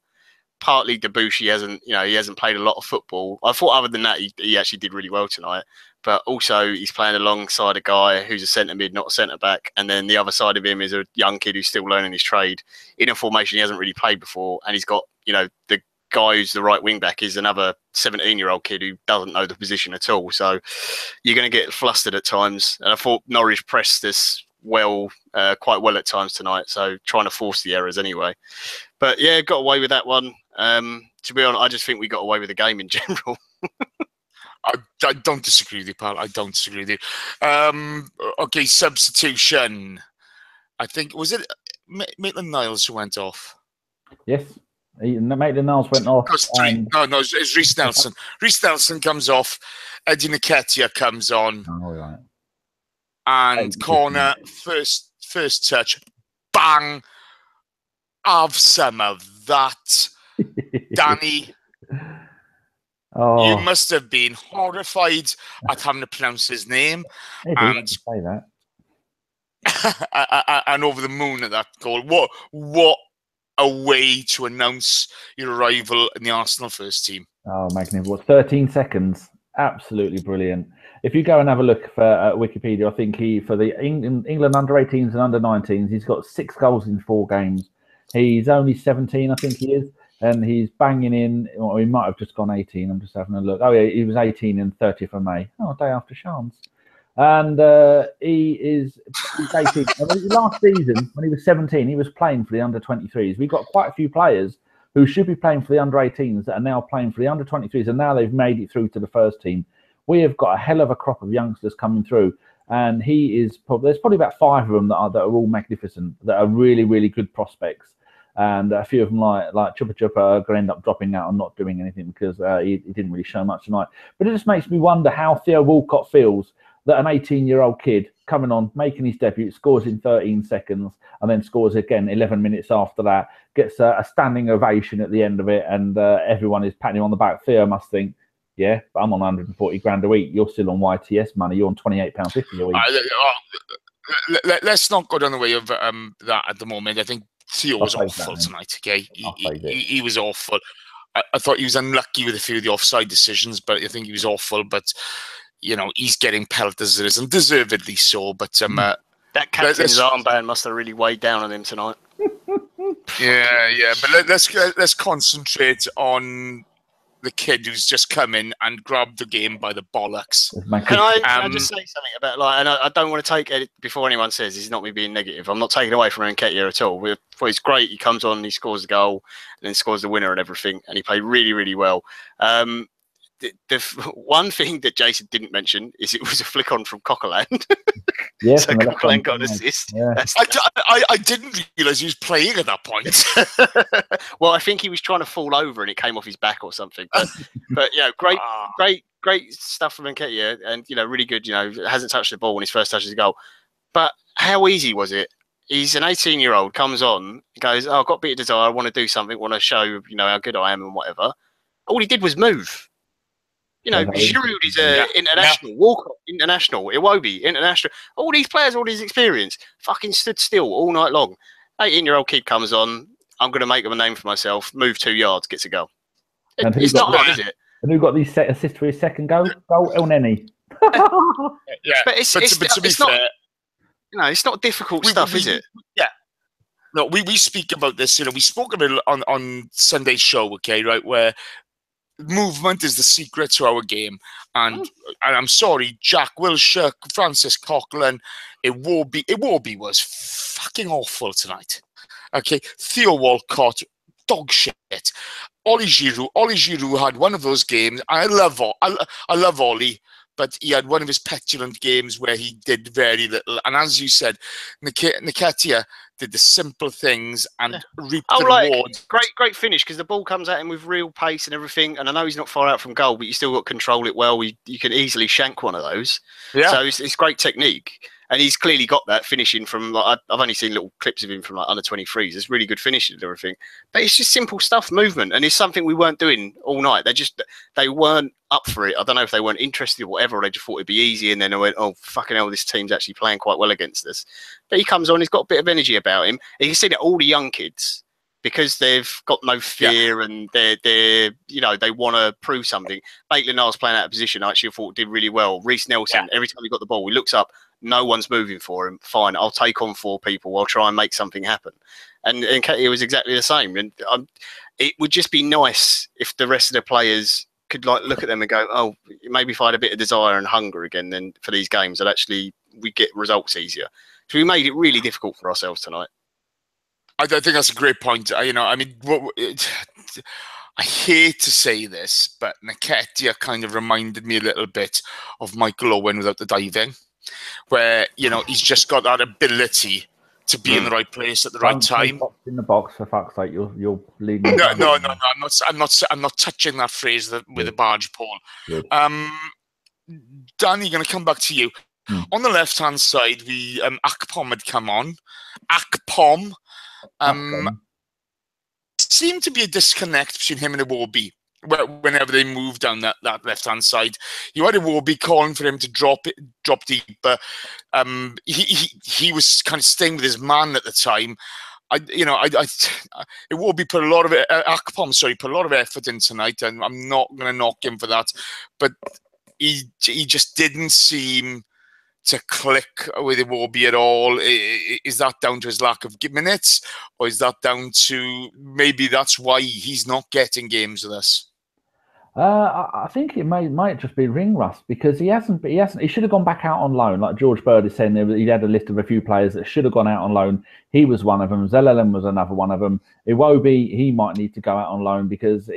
partly Debussy. He hasn't played a lot of football. I thought other than that, he actually did really well tonight. But also, he's playing alongside a guy who's a centre mid, not a centre back. And then the other side of him is a young kid who's still learning his trade in a formation he hasn't really played before. And he's got, the guy who's the right wing back is another 17-year-old kid who doesn't know the position at all. So you're going to get flustered at times. And I thought Norwich pressed this quite well at times tonight. So trying to force the errors anyway. But yeah, got away with that one. To be honest, I just think we got away with the game in general. I don't disagree with you, pal. I don't disagree with you. Okay, substitution. I think, was it Maitland-Niles who went off? Yes. Maitland-Niles went off. No, it's Reece Nelson. Reece Nelson comes off. Eddie Nketiah comes on. Oh, right. And corner, first touch, bang. Have some of that. Danny. Oh. You must have been horrified at having to pronounce his name. And say that. And over the moon at that goal. What a way to announce your arrival in the Arsenal first team. Oh, magnificent. 13 seconds. Absolutely brilliant. If you go and have a look for Wikipedia, I think for the England under-18s and under-19s, he's got 6 goals in 4 games. He's only 17, I think he is. And he's banging in, or he might have just gone 18. I'm just having a look. Oh, yeah, he was 18 in 30th of May. Oh, day after Shams. And he's 18. Last season, when he was 17, he was playing for the under-23s. We've got quite a few players who should be playing for the under-18s that are now playing for the under-23s, and now they've made it through to the first team. We have got a hell of a crop of youngsters coming through, and there's probably about 5 of them that are all magnificent, that are really, really good prospects. And a few of them, like Chupa Chupa, are going to end up dropping out and not doing anything because he didn't really show much tonight. But it just makes me wonder how Theo Walcott feels that an 18-year-old kid coming on, making his debut, scores in 13 seconds, and then scores again 11 minutes after that, gets a standing ovation at the end of it, and everyone is patting him on the back. Theo must think, yeah, but I'm on 140 grand a week. You're still on YTS money. You're on £28.50 a week. Let's not go down the way of that at the moment. I think Theo was awful tonight. Okay, he was awful. I thought he was unlucky with a few of the offside decisions, but I think he was awful. But he's getting pelted as it is, and deservedly so. But that captain's armband must have really weighed down on him tonight. Yeah. But let's concentrate on the kid who's just come in and grabbed the game by the bollocks. Can I just say something about and I don't want to take it before anyone says it's not me being negative. I'm not taking away from Nketiah at all. He's great. He comes on, he scores the goal, and then scores the winner and everything, and he played really, really well. The one thing that Jason didn't mention is it was a flick on from Coquelin. Yes, so Coquelin got an assist. Yeah. I didn't realise he was playing at that point. Well, I think he was trying to fall over and it came off his back or something. But great stuff from Nketiah, and really good. Hasn't touched the ball when his first touch is a goal. But how easy was it? He's an 18-year-old, comes on, goes, "Oh, I've got a bit of desire. I want to do something. Want to show, how good I am and whatever." All he did was move. Giroud is an international, Walcott international, Iwobi international. All these players, all these experience, fucking stood still all night long. 18-year-old kid comes on. I'm going to make him a name for myself. Move 2 yards, gets a goal. It's not hard, is it? And who got the assist for his second goal? El Neni. Yeah, but it's to be fair, it's not difficult stuff, is it? Yeah. No, we speak about this. We spoke about it on Sunday's show, okay, right, where movement is the secret to our game. And I'm sorry, Jack Wilshere, Francis Coughlin, Iwobi was fucking awful tonight. Okay, Theo Walcott, dog shit. Ollie Giroud had one of those games. I love Ollie, but he had one of his petulant games where he did very little. And as you said, Nketiah did the simple things and reaped the rewards. Great finish, because the ball comes at him with real pace and everything. And I know he's not far out from goal, but you still got to control it well. You can easily shank one of those. Yeah. So it's great technique. And he's clearly got that finishing from, I've only seen little clips of him from under 23s. It's really good finishing and everything. But it's just simple stuff, movement. And it's something we weren't doing all night. They weren't up for it. I don't know if they weren't interested or whatever, or they just thought it'd be easy. And then they went, oh, fucking hell, this team's actually playing quite well against us. But he comes on, he's got a bit of energy about him. And you can see that all the young kids, because they've got no fear and they're they want to prove something. Maitland-Niles playing out of position, I actually thought did really well. Reece Nelson, every time he got the ball, he looks up, no one's moving for him. Fine, I'll take on 4 people. I'll try and make something happen. And Nketiah was exactly the same. And it would just be nice if the rest of the players could look at them and go, oh, maybe if I had a bit of desire and hunger again, then for these games, that actually we get results easier. So we made it really difficult for ourselves tonight. I think that's a great point. I hate to say this, but Nketiah kind of reminded me a little bit of Michael Owen without the diving, where he's just got that ability to be in the right place at the right time. In the box, for fuck's sake, you're leading. No. I'm not touching that phrase with a barge pole. Danny, going to come back to you. On the left hand side, Akpom had come on. Akpom. Seemed to be a disconnect between him and Iwobi whenever they moved down that left hand side. You had Iwobi calling for him to drop deeper. He was kind of staying with his man at the time. Iwobi put a lot of Akpom, put a lot of effort in tonight, and I'm not going to knock him for that. But he just didn't seem to click with Iwobi at all. Is that down to his lack of minutes, or is that down to maybe that's why he's not getting games with us? I think it might just be ring rust, because he hasn't. He should have gone back out on loan, like George Bird is saying. He had a list of a few players that should have gone out on loan. He was one of them. Zellerman was another one of them. Iwobi, he might need to go out on loan, because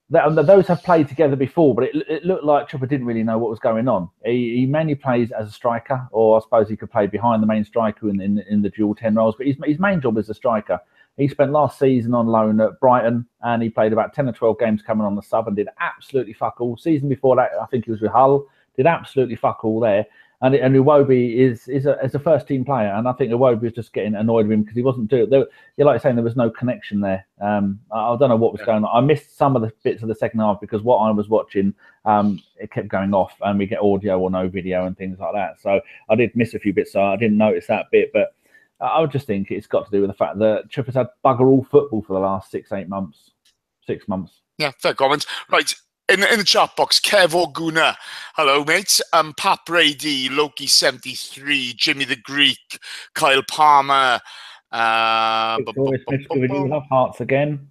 those have played together before, but it looked like Chopper didn't really know what was going on. He mainly plays as a striker, or I suppose he could play behind the main striker in the dual 10 roles, but his main job is a striker. He spent last season on loan at Brighton, and he played about 10 or 12 games coming on the sub and did absolutely fuck all. Season before that, I think he was with Hull, did absolutely fuck all there. And Iwobi is a first team player, and I think Iwobi was just getting annoyed with him because he wasn't doing it. You're like saying there was no connection there. I don't know what was going on. I missed some of the bits of the second half because what I was watching, it kept going off, and we get audio or no video and things like that. So I did miss a few bits, so I didn't notice that bit. But I would just think it's got to do with the fact that Chipper's had bugger all football for the last 6 months. 6 months. Yeah, fair comment. Right. In the chat box, Kev Oguna, hello mate. Pap Brady, Loki 73, Jimmy the Greek, Kyle Palmer. Victoria Smith's giving you love hearts again.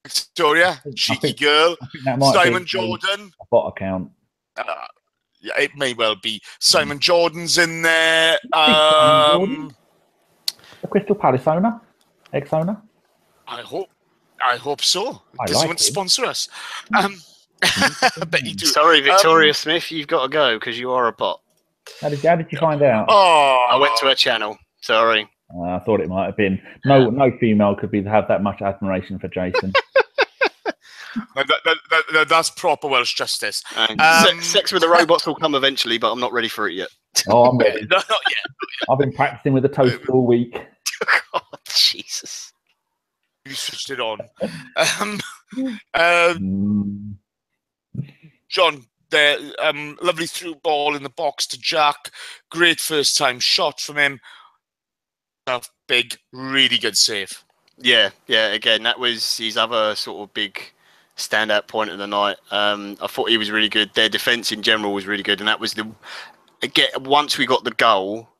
Victoria, cheeky girl. Simon Jordan. A bot account. Yeah, it may well be. Simon Jordan's in there. The Crystal Palace owner, ex-owner. I hope so. Does he want to sponsor us? I bet you do. Sorry, Victoria Smith, you've got to go because you are a bot. How did you find out? Oh, I went to her channel. Sorry. I thought it might have been. No female could have that much admiration for Jason. That's proper Welsh justice. Sex with the robots will come eventually, but I'm not ready for it yet. Oh, I'm ready. No, not yet. I've been practicing with the toast all week. Oh, Jesus. You switched it on. Mm. John, the lovely through ball in the box to Jack. Great first time shot from him. Big, really good save. Yeah. Again, that was his other sort of big standout point of the night. I thought he was really good. Their defence in general was really good, and that was once we got the goal.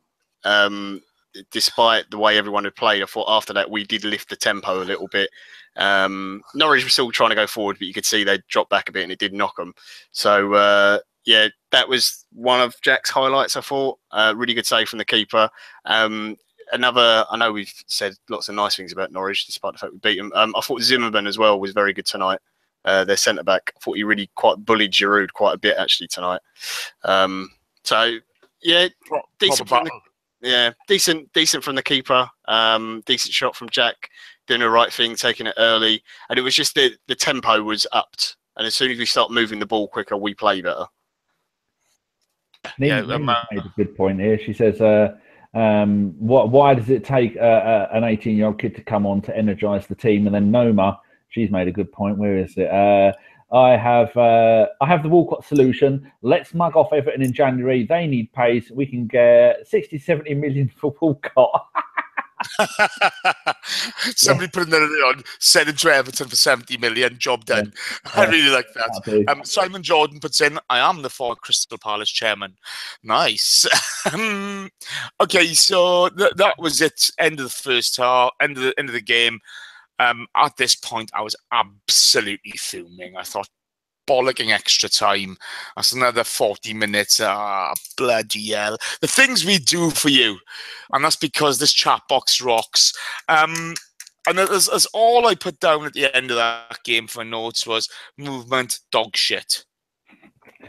Despite the way everyone had played, I thought after that we did lift the tempo a little bit. Norwich was still trying to go forward, but you could see they dropped back a bit and it did knock them. So, yeah, that was one of Jack's highlights, I thought. Really good save from the keeper. Another, I know we've said lots of nice things about Norwich, despite the fact we beat them. I thought Zimmerman as well was very good tonight. Their centre-back. I thought he really quite bullied Giroud quite a bit, actually, tonight. So, yeah, decent from decent from the keeper. Decent shot from Jack, doing the right thing, taking it early. And it was just the tempo was upped. And as soon as we start moving the ball quicker, we play better. Nina made a good point here. She says, why does it take an 18-year-old kid to come on to energise the team? And then Noma, she's made a good point. Where is it? I have the Walcott solution. Let's mug off Everton in January. They need pace. We can get 60, 70 million for Walcott. Somebody putting that on, send him to Everton for 70 million, job done. I really like that. Simon Jordan puts in, I am the former Crystal Palace chairman. Nice. Okay, so that was it. End of the first half, end of the game. At this point, I was absolutely fuming. I thought, bollocking extra time. That's another 40 minutes. Bloody hell. The things we do for you. And that's because this chat box rocks. And as all I put down at the end of that game for notes was movement, dog shit.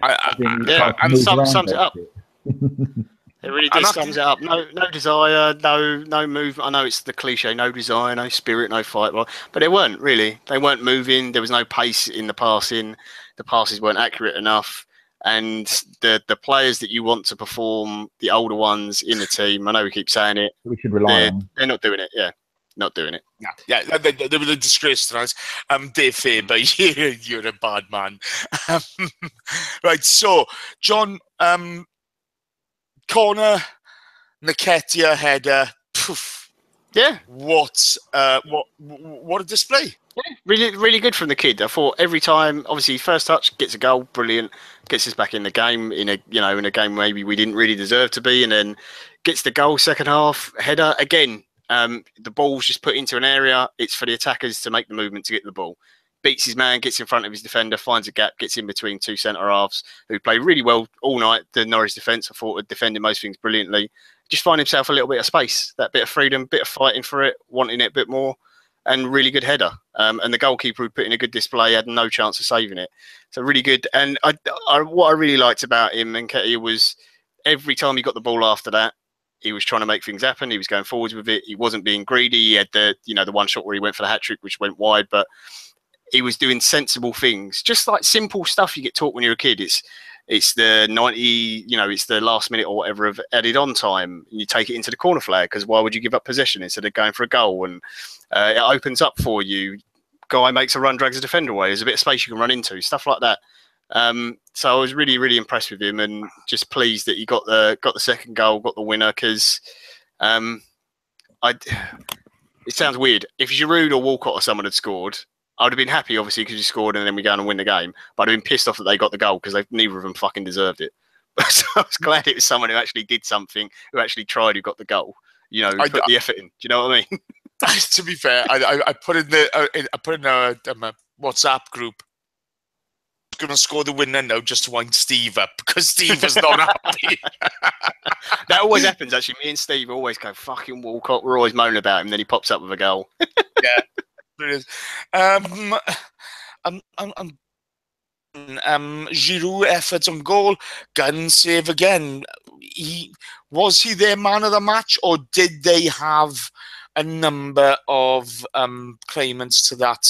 And sums it up. It really just sums it up. No desire, no movement. I know it's the cliche, no desire, no spirit, no fight. But they weren't really. They weren't moving. There was no pace in the passing. The passes weren't accurate enough. And the players that you want to perform, the older ones in the team, I know we keep saying it. We should rely on. They're not doing it. Yeah, not doing it. Yeah, they were a disgrace tonight. Dave Faber, you're a bad man. Right, so, John... corner, Nketiah header. Poof. Yeah. What a display. Yeah, really good from the kid. I thought every time, obviously, first touch gets a goal, brilliant. Gets us back in the game in a game maybe we didn't really deserve to be, and then gets the goal. Second half header again. The ball's just put into an area. It's for the attackers to make the movement to get the ball. Beats his man, gets in front of his defender, finds a gap, gets in between two centre halves who played really well all night. The Norwich defence, I thought, had defended most things brilliantly. Just find himself a little bit of space, that bit of freedom, bit of fighting for it, wanting it a bit more, and really good header. And the goalkeeper who put in a good display had no chance of saving it. So really good. And what I really liked about him, Nketiah, was every time he got the ball after that, he was trying to make things happen. He was going forwards with it. He wasn't being greedy. He had the one shot where he went for the hat-trick, which went wide, but he was doing sensible things, just like simple stuff you get taught when you're a kid. It's the 90, it's the last minute or whatever of added on time. And you take it into the corner flag because why would you give up possession instead of going for a goal? And it opens up for you. Guy makes a run, drags a defender away. There's a bit of space you can run into, stuff like that. So I was really, really impressed with him and just pleased that he got the second goal, got the winner. Because it sounds weird. If Giroud or Walcott or someone had scored, I would have been happy, obviously, because he scored and then we go on and win the game. But I'd have been pissed off that they got the goal because neither of them fucking deserved it. So I was glad it was someone who actually did something, who actually tried, who got the goal. Put the effort in. Do you know what I mean? To be fair, I put in a WhatsApp group. Going to score the winner now just to wind Steve up because Steve was not happy. That always happens. Actually, me and Steve always go fucking Walcott. We're always moaning about him. Then he pops up with a goal. Yeah. Giroud efforts on goal, gun save again. Was he their man of the match, or did they have a number of claimants to that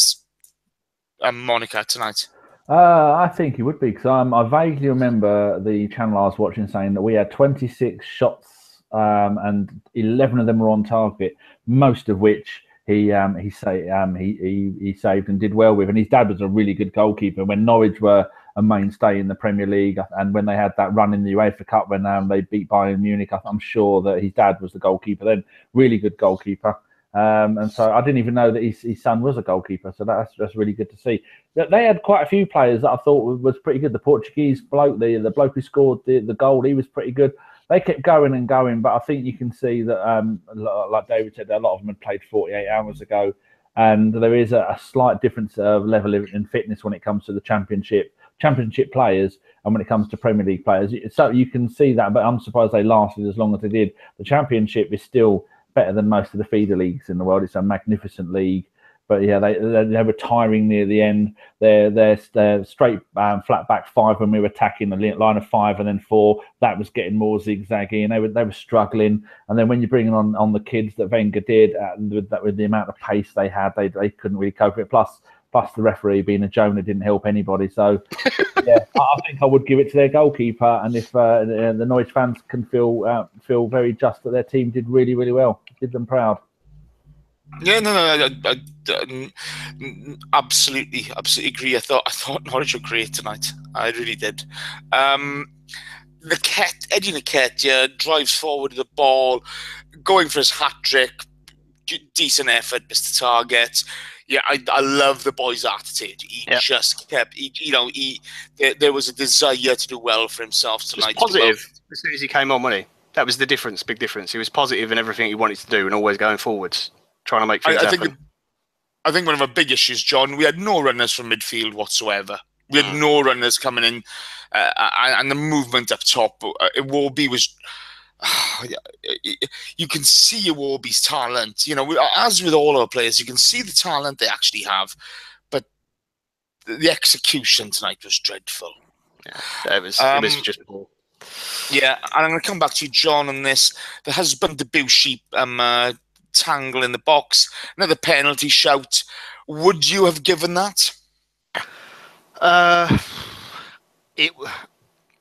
moniker tonight? I think he would be because I vaguely remember the channel I was watching saying that we had 26 shots and 11 of them were on target, most of which he saved and did well with. And his dad was a really good goalkeeper when Norwich were a mainstay in the Premier League, and when they had that run in the UEFA Cup when they beat Bayern Munich. I'm sure that his dad was the goalkeeper then. Really good goalkeeper. And so I didn't even know that his son was a goalkeeper. So that's really good to see. They had quite a few players that I thought was pretty good. The Portuguese bloke, the bloke who scored the goal, he was pretty good. They kept going and going, but I think you can see that, like David said, a lot of them had played 48 hours ago, and there is a slight difference of level in fitness when it comes to the championship players and when it comes to Premier League players. So you can see that, but I'm surprised they lasted as long as they did. The Championship is still better than most of the feeder leagues in the world. It's a magnificent league. But yeah, they were tiring near the end. They're straight flat back five when we were attacking the line of 5 and then 4. That was getting more zigzaggy, and they were struggling. And then when you're bringing on the kids that Wenger did, with the amount of pace they had, they couldn't really cope with it. Plus the referee being a Jonah didn't help anybody. So yeah, I think I would give it to their goalkeeper. And if the Norwich fans can feel very just that their team did really, really well, did them proud. Yeah, no, I absolutely agree. I thought Norwich were great tonight. I really did. Eddie Nketiah drives forward with the ball, going for his hat trick. Decent effort, missed the target. Yeah, I love the boy's attitude. He just kept, there was a desire to do well for himself tonight. Just positive as soon as he came on, wasn't he? That was the difference, big difference. He was positive in everything he wanted to do and always going forwards, trying to make things happen. I think one of our big issues, John, we had no runners from midfield whatsoever. We had no runners coming in, and the movement up top. Iwobi was. You can see Iwobi's talent. As with all our players, you can see the talent they actually have, but the execution tonight was dreadful. Yeah, it was just poor. Yeah, and I'm going to come back to you, John, on this. There has been Debussy tangle in the box. Another penalty shout. Would you have given that?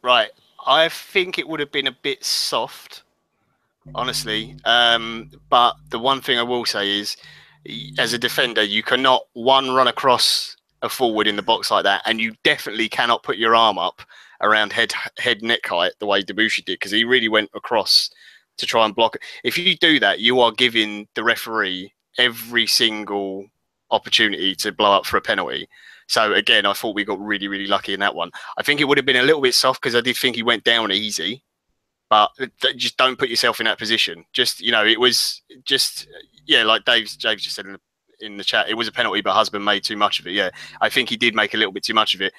Right. I think it would have been a bit soft, honestly. But the one thing I will say is, as a defender, you cannot run across a forward in the box like that, and you definitely cannot put your arm up around head neck height the way Debussy did, because he really went across to try and block it. If you do that, you are giving the referee every single opportunity to blow up for a penalty. So again, I thought we got really, really lucky in that one. I think it would have been a little bit soft because I did think he went down easy, but just don't put yourself in that position. Just, it was just, like Dave just said in the chat, it was a penalty, but Husband made too much of it. Yeah, I think he did make a little bit too much of it.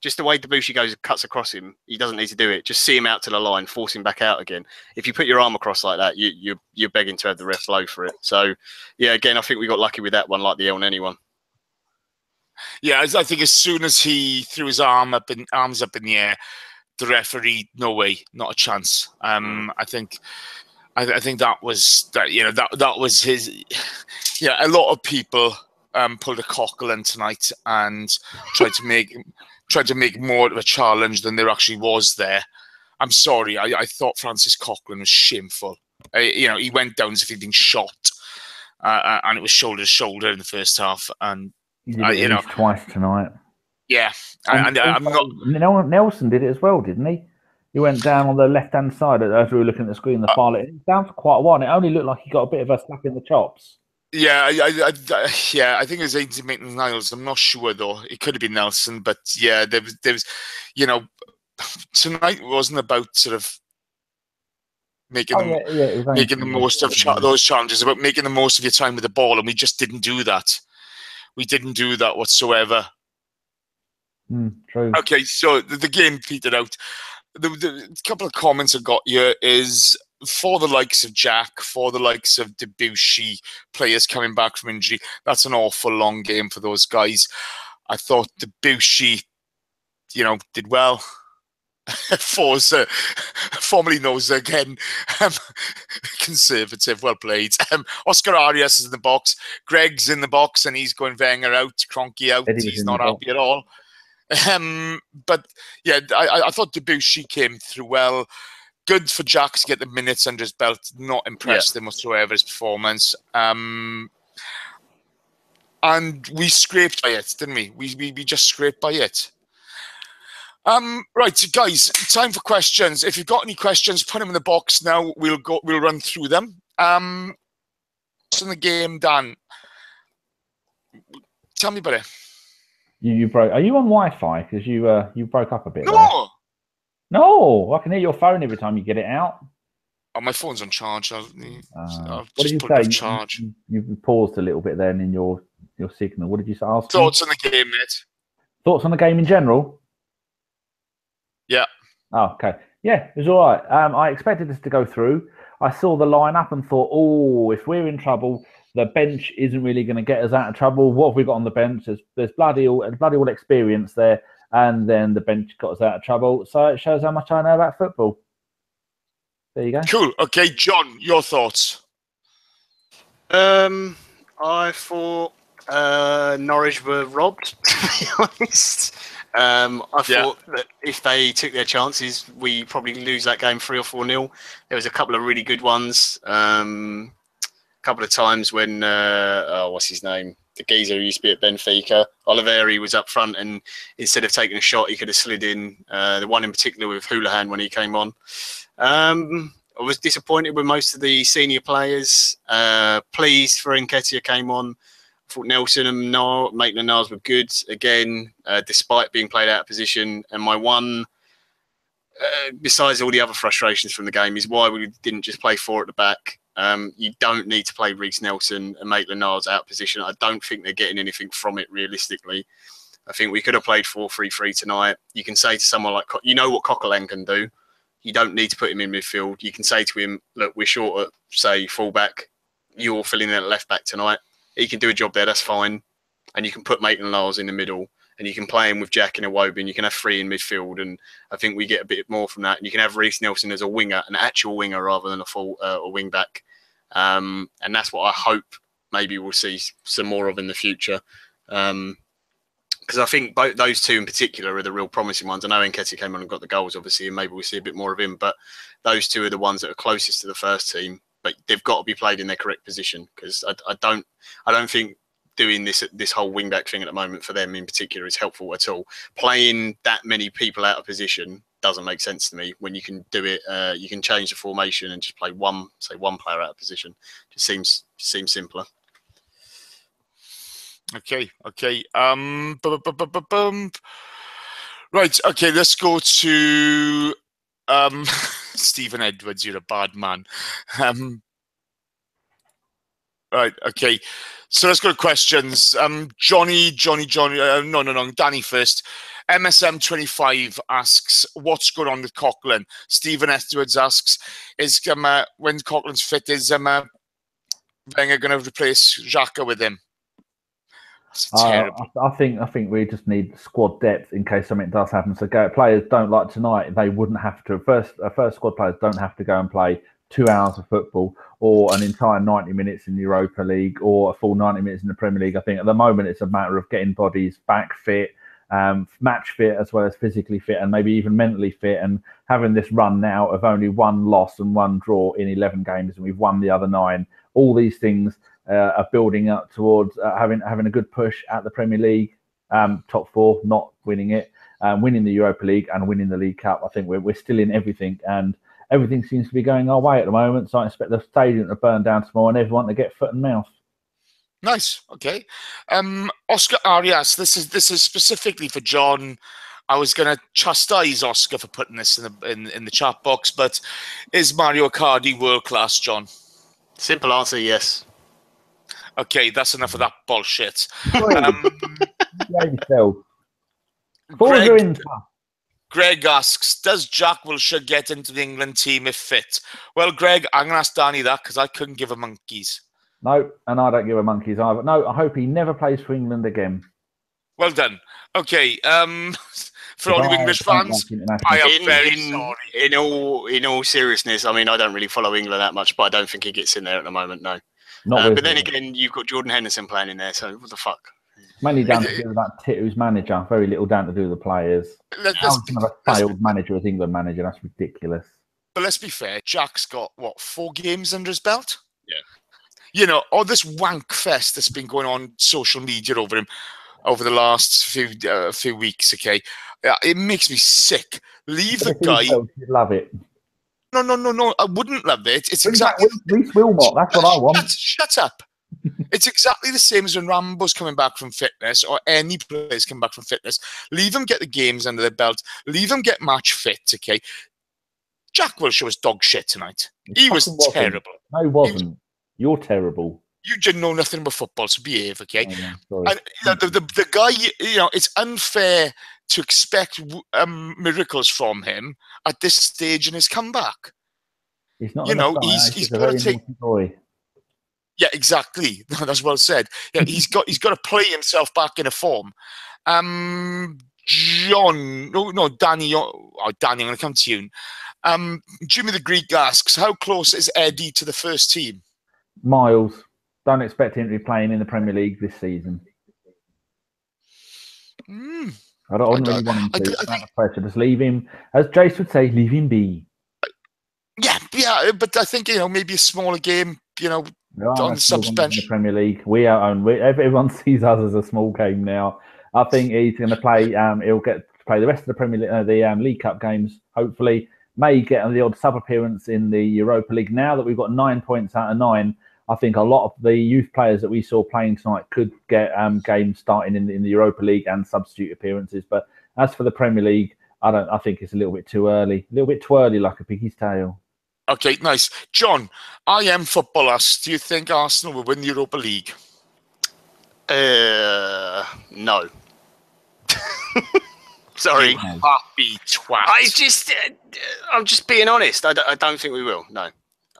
Just the way Debussy goes and cuts across him, he doesn't need to do it. Just see him out to the line, force him back out again. If you put your arm across like that, you're begging to have the ref blow for it. So, yeah, again, I think we got lucky with that one, like the El Neni one. Yeah, I think as soon as he threw his arms up in the air, the referee, no way, not a chance. I think that was that was his. Yeah, a lot of people pulled a Coquelin tonight and tried to make more of a challenge than there actually was there. I'm sorry, I thought Francis Coquelin was shameful. He went down as if he'd been shot, and it was shoulder to shoulder in the first half. And he did it at least twice tonight. Yeah, and I'm not. Nelson did it as well, didn't he? He went down on the left-hand side as we were looking at the screen. The far left, down for quite a while. And it only looked like he got a bit of a slap in the chops. Yeah, I think it was Ainsley Maitland-Niles. I'm not sure though. It could have been Nelson, but yeah, there was, tonight wasn't about sort of making the most of those challenges. About making the most of your time with the ball, and we just didn't do that. We didn't do that whatsoever. True. Okay, so the game petered out. The couple of comments I got here is for the likes of Jack, for the likes of Debussy, players coming back from injury. That's an awful long game for those guys. I thought Debussy, did well. formerly knows again. Conservative, well played. Oscar Arias is in the box. Greg's in the box, and he's going Wenger out, Kroenke out. He's not happy at all. But yeah, I thought Debussy came through well. Good for Jack to get the minutes under his belt. Not impressed him whatsoever, his performance. And we scraped by it, didn't we? We just scraped by it. Right, so guys, time for questions. If you've got any questions, put them in the box now. We'll run through them. What's in the game, Dan? Tell me about it. You broke. Are you on Wi-Fi? Because you broke up a bit. No. There. No, I can hear your phone every time you get it out. Oh, my phone's on charge. I'll what just did you put say? it on charge. You paused a little bit then in your signal. What did you say? Thoughts on the game, mate? Thoughts on the game in general? Yeah. Oh, okay. Yeah, it was all right. I expected this to go through. I saw the lineup and thought, oh, if we're in trouble, the bench isn't really going to get us out of trouble. What have we got on the bench? There's bloody all experience there, and then the bench got us out of trouble. So it shows how much I know about football. There you go. Cool. Okay, John, your thoughts? I thought Norwich were robbed, to be honest. I thought that if they took their chances, we probably lose that game 3 or 4-0. There was a couple of really good ones. A couple of times when, what's his name? The geezer who used to be at Benfica. Oliveri was up front, and instead of taking a shot, he could have slid in. The one in particular with Houlihan when he came on. I was disappointed with most of the senior players. Pleased for Nketiah came on. I thought Nelson and Maitland-Niles were good again, despite being played out of position. And my one, besides all the other frustrations from the game, is why we didn't just play 4 at the back. You don't need to play Reece Nelson and Maitland-Niles out of position. I don't think they're getting anything from it realistically. I think we could have played 4-3-3 tonight. You can say to someone like, you know what Coquelin can do. You don't need to put him in midfield. You can say to him, look, we're short at, say, fullback. You're filling in at left back tonight. He can do a job there, that's fine. And you can put Maitland-Niles in the middle, and you can play him with Jack and Iwobi, and you can have 3 in midfield. And I think we get a bit more from that. And you can have Reece Nelson as a winger, an actual winger rather than a wing back. And that's what I hope maybe we'll see some more of in the future. Because I think both those two in particular are the real promising ones. I know Nketiah came on and got the goals, obviously, and maybe we'll see a bit more of him. But those two are the ones that are closest to the first team. But they've got to be played in their correct position, because I don't think doing this whole wing back thing at the moment for them in particular is helpful at all. Playing that many people out of position doesn't make sense to me. When you can do it, you can change the formation and just play one player out of position. Just seems simpler. Okay. Right. Okay. Let's go to Stephen Edwards. You're a bad man. Right. Okay. So let's go to questions. Johnny. No. Danny first. MSM25 asks, what's going on with Coquelin? Stephen Edwards asks, is when Coquelin's fit, is Wenger going to replace Xhaka with him? I think we just need squad depth in case something does happen. So players don't like tonight. They wouldn't have to. First squad players don't have to go and play 2 hours of football or an entire 90 minutes in the Europa League or a full 90 minutes in the Premier League. I think at the moment it's a matter of getting bodies back fit, match fit as well as physically fit, and maybe even mentally fit. And having this run now of only 1 loss and 1 draw in 11 games, and we've won the other 9. All these things are building up towards having a good push at the Premier League, top 4, not winning it, winning the Europa League and winning the League Cup. I think we're still in everything, and everything seems to be going our way at the moment. So I expect the stadium to burn down tomorrow and everyone to get foot and mouth. Nice. Okay. Oscar Arias, this is specifically for John. I was going to chastise Oscar for putting this in the chat box, but is Mario Icardi world class, John? Simple answer, yes. Okay, that's enough of that bullshit. Greg asks, does Jack Wilshere get into the England team if fit? Well, Greg, I'm going to ask Danny that because I couldn't give a monkeys. No, and I don't give a monkeys either. No, I hope he never plays for England again. Well done. Okay, For all you English fans, I am very sorry. In all seriousness, I mean, I don't really follow England that much, but I don't think he gets in there at the moment, no. But then again, you've got Jordan Henderson playing in there, so what the fuck? Mainly down to do with that tit who's manager. Very little down to do with the players. How's another failed manager as England manager? That's ridiculous. But let's be fair, Jack's got, 4 games under his belt? Yeah. You know, all this wank fest that's been going on social media over him over the last few weeks, okay? It makes me sick. Leave the guy. You'd love it. No. I wouldn't love it. It's exactly. Reece Wilmot. That's what I want. Shut up. It's exactly the same as when Rambo's coming back from fitness, or any players coming back from fitness. Leave them get the games under their belt. Leave them get match fit. Okay. Jack Wilshere was dog shit tonight. He was terrible. No, he wasn't. You're terrible. You didn't know nothing about football, so behave, okay? Oh, and the guy, it's unfair to expect miracles from him at this stage in his comeback. He's not. He's got to take. Boy. Yeah, exactly. That's well said. Yeah, he's got to play himself back in a form. Danny. Danny, I'm going to come to you. Jimmy the Greek asks, how close is Eddie to the first team? Miles. Don't expect him to be playing in the Premier League this season. I don't really want him to. I think pressure. Just leave him, as Jace would say, leave him be. Yeah, but I think maybe a smaller game. On suspension. In the Premier League, everyone sees us as a small game now. I think he's going to play. He'll get to play the rest of the Premier League, the League Cup games. Hopefully, may get the odd sub appearance in the Europa League. Now that we've got 9 points out of 9. I think a lot of the youth players that we saw playing tonight could get games starting in the Europa League and substitute appearances. But as for the Premier League, I think it's a little bit too early. A little bit too early, like a piggy's tail. Okay, nice. John, I am football us. Do you think Arsenal will win the Europa League? No. Sorry. Happy twat. I'm just being honest. I don't think we will. No.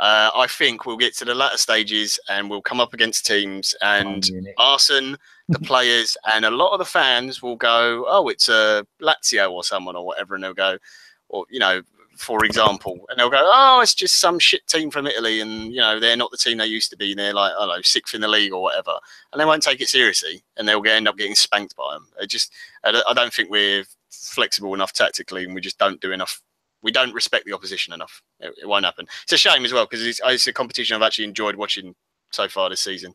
I think we'll get to the latter stages and we'll come up against teams and Arsenal, the players, and a lot of the fans will go, oh, it's a Lazio or someone or whatever, and they'll go, or, for example, and they'll go, oh, it's just some shit team from Italy and, they're not the team they used to be. They're like, I don't know, 6th in the league or whatever. And they won't take it seriously and they'll end up getting spanked by them. I don't think we're flexible enough tactically and we just don't do enough. We don't respect the opposition enough. It won't happen. It's a shame as well because it's a competition I've actually enjoyed watching so far this season.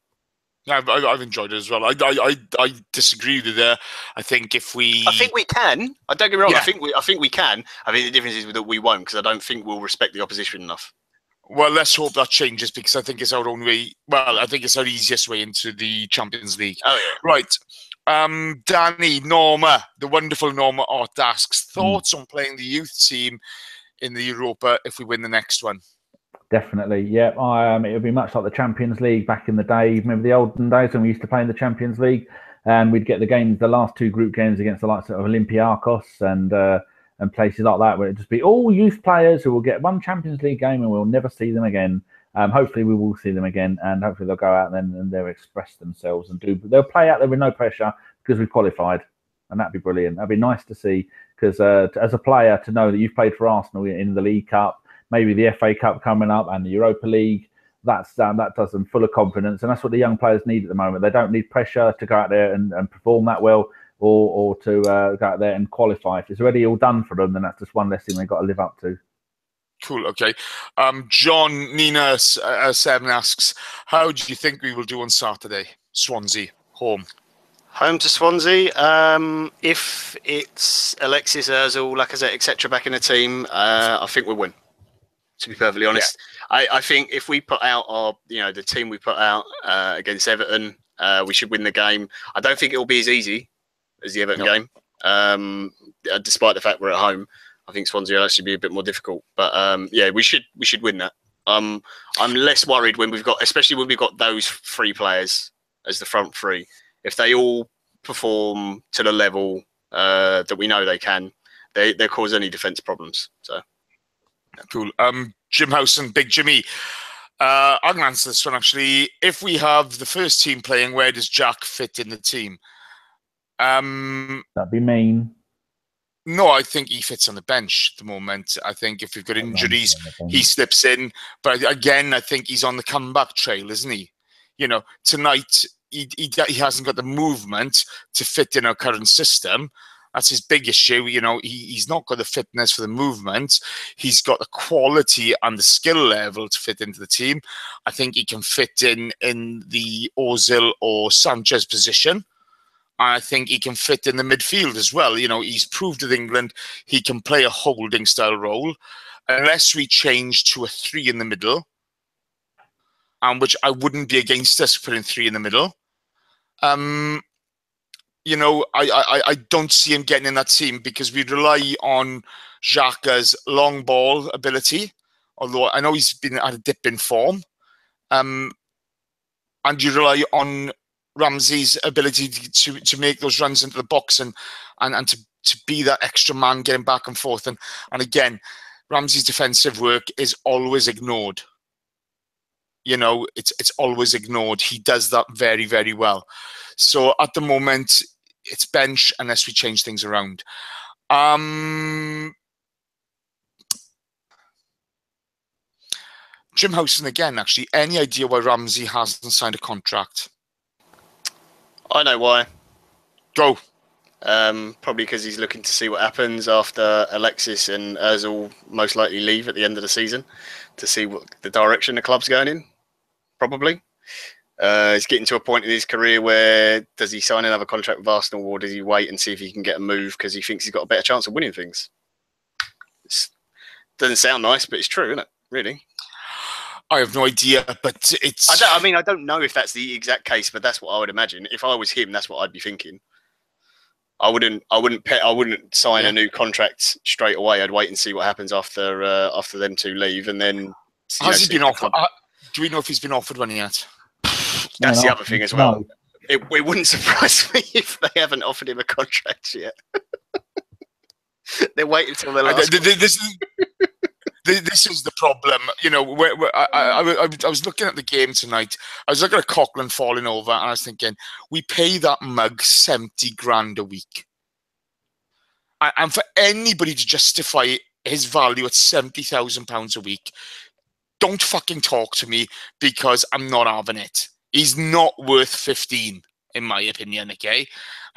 Yeah, I've enjoyed it as well. I disagree with you there. I think we can. I don't get me wrong. Yeah. I think we can. I think the difference is that we won't because I don't think we'll respect the opposition enough. Well, let's hope that changes because I think it's our own way. Well, I think it's our easiest way into the Champions League. Oh yeah. Right. Danny, Norma, the wonderful Norma Ott asks, thoughts on playing the youth team in the Europa if we win the next one? Definitely, yeah. It would be much like the Champions League back in the day. Remember the olden days when we used to play in the Champions League, and we'd get the last 2 group games against the likes of Olympiacos and places like that, where it'd just be all youth players who will get 1 Champions League game and we'll never see them again. Hopefully, we will see them again, and hopefully they'll go out and they'll express themselves and they'll play out there with no pressure because we've qualified, and that'd be brilliant. That'd be nice to see because as a player to know that you've played for Arsenal in the League Cup. Maybe the FA Cup coming up and the Europa League. That does them full of confidence, and that's what the young players need at the moment. They don't need pressure to go out there and perform that well, or to go out there and qualify. If it's already all done for them, then that's just one less thing they've got to live up to. Cool. Okay. John Nina 7 asks, how do you think we will do on Saturday? Swansea home. Home to Swansea. If it's Alexis, Ozil, Lacazette, etc. back in the team, I think we'll win. To be perfectly honest, yeah. I think if we put out the team we put out against Everton, we should win the game. I don't think it will be as easy as the Everton game, despite the fact we're at home. I think Swansea will actually be a bit more difficult. But yeah, we should win that. I'm less worried especially when we've got those 3 players as the front 3. If they all perform to the level that we know they can, they cause any defence problems. So. Cool. Jim Howson, Big Jimmy. I can answer this one actually. If we have the first team playing, where does Jack fit in the team? That'd be mean. No, I think he fits on the bench at the moment. I think if we've got injuries, he slips in. But again, I think he's on the comeback trail, isn't he? You know, tonight he hasn't got the movement to fit in our current system. That's his big issue. You know, he's not got the fitness for the movement. He's got the quality and the skill level to fit into the team. I think he can fit in the Ozil or Sanchez position. I think he can fit in the midfield as well. You know, he's proved with England he can play a holding style role, unless we change to a 3 in the middle, which I wouldn't be against us putting 3 in the middle. You know, I don't see him getting in that team because we rely on Xhaka's long ball ability, although I know he's been at a dip in form. And you rely on Ramsey's ability to make those runs into the box and to be that extra man getting back and forth. And again, Ramsey's defensive work is always ignored. You know, it's always ignored. He does that very, very well. So at the moment, it's bench unless we change things around. Jim Housen again, actually. Any idea why Ramsey hasn't signed a contract? I know why. Go. Probably because he's looking to see what happens after Alexis and Ozil most likely leave at the end of the season, to see what the direction the club's going in. Probably. He's getting to a point in his career where does he sign another contract with Arsenal, or does he wait and see if he can get a move because he thinks he's got a better chance of winning things? Doesn't sound nice, but it's true, isn't it? Really. I have no idea, but it's... I don't know if that's the exact case, but that's what I would imagine. If I was him, that's what I'd be thinking. I wouldn't sign a new contract straight away. I'd wait and see what happens after them two leave, and then... Has he been offered? Do we know if he's been offered one yet? That's the other thing as well. No. It wouldn't surprise me if they haven't offered him a contract yet. They're waiting until the last... This is the problem, you know. I was looking at the game tonight. I was looking at Coughlin falling over, and I was thinking, we pay that mug 70 grand a week, and for anybody to justify his value at £70,000 a week, don't fucking talk to me, because I'm not having it. He's not worth 15, in my opinion. Okay.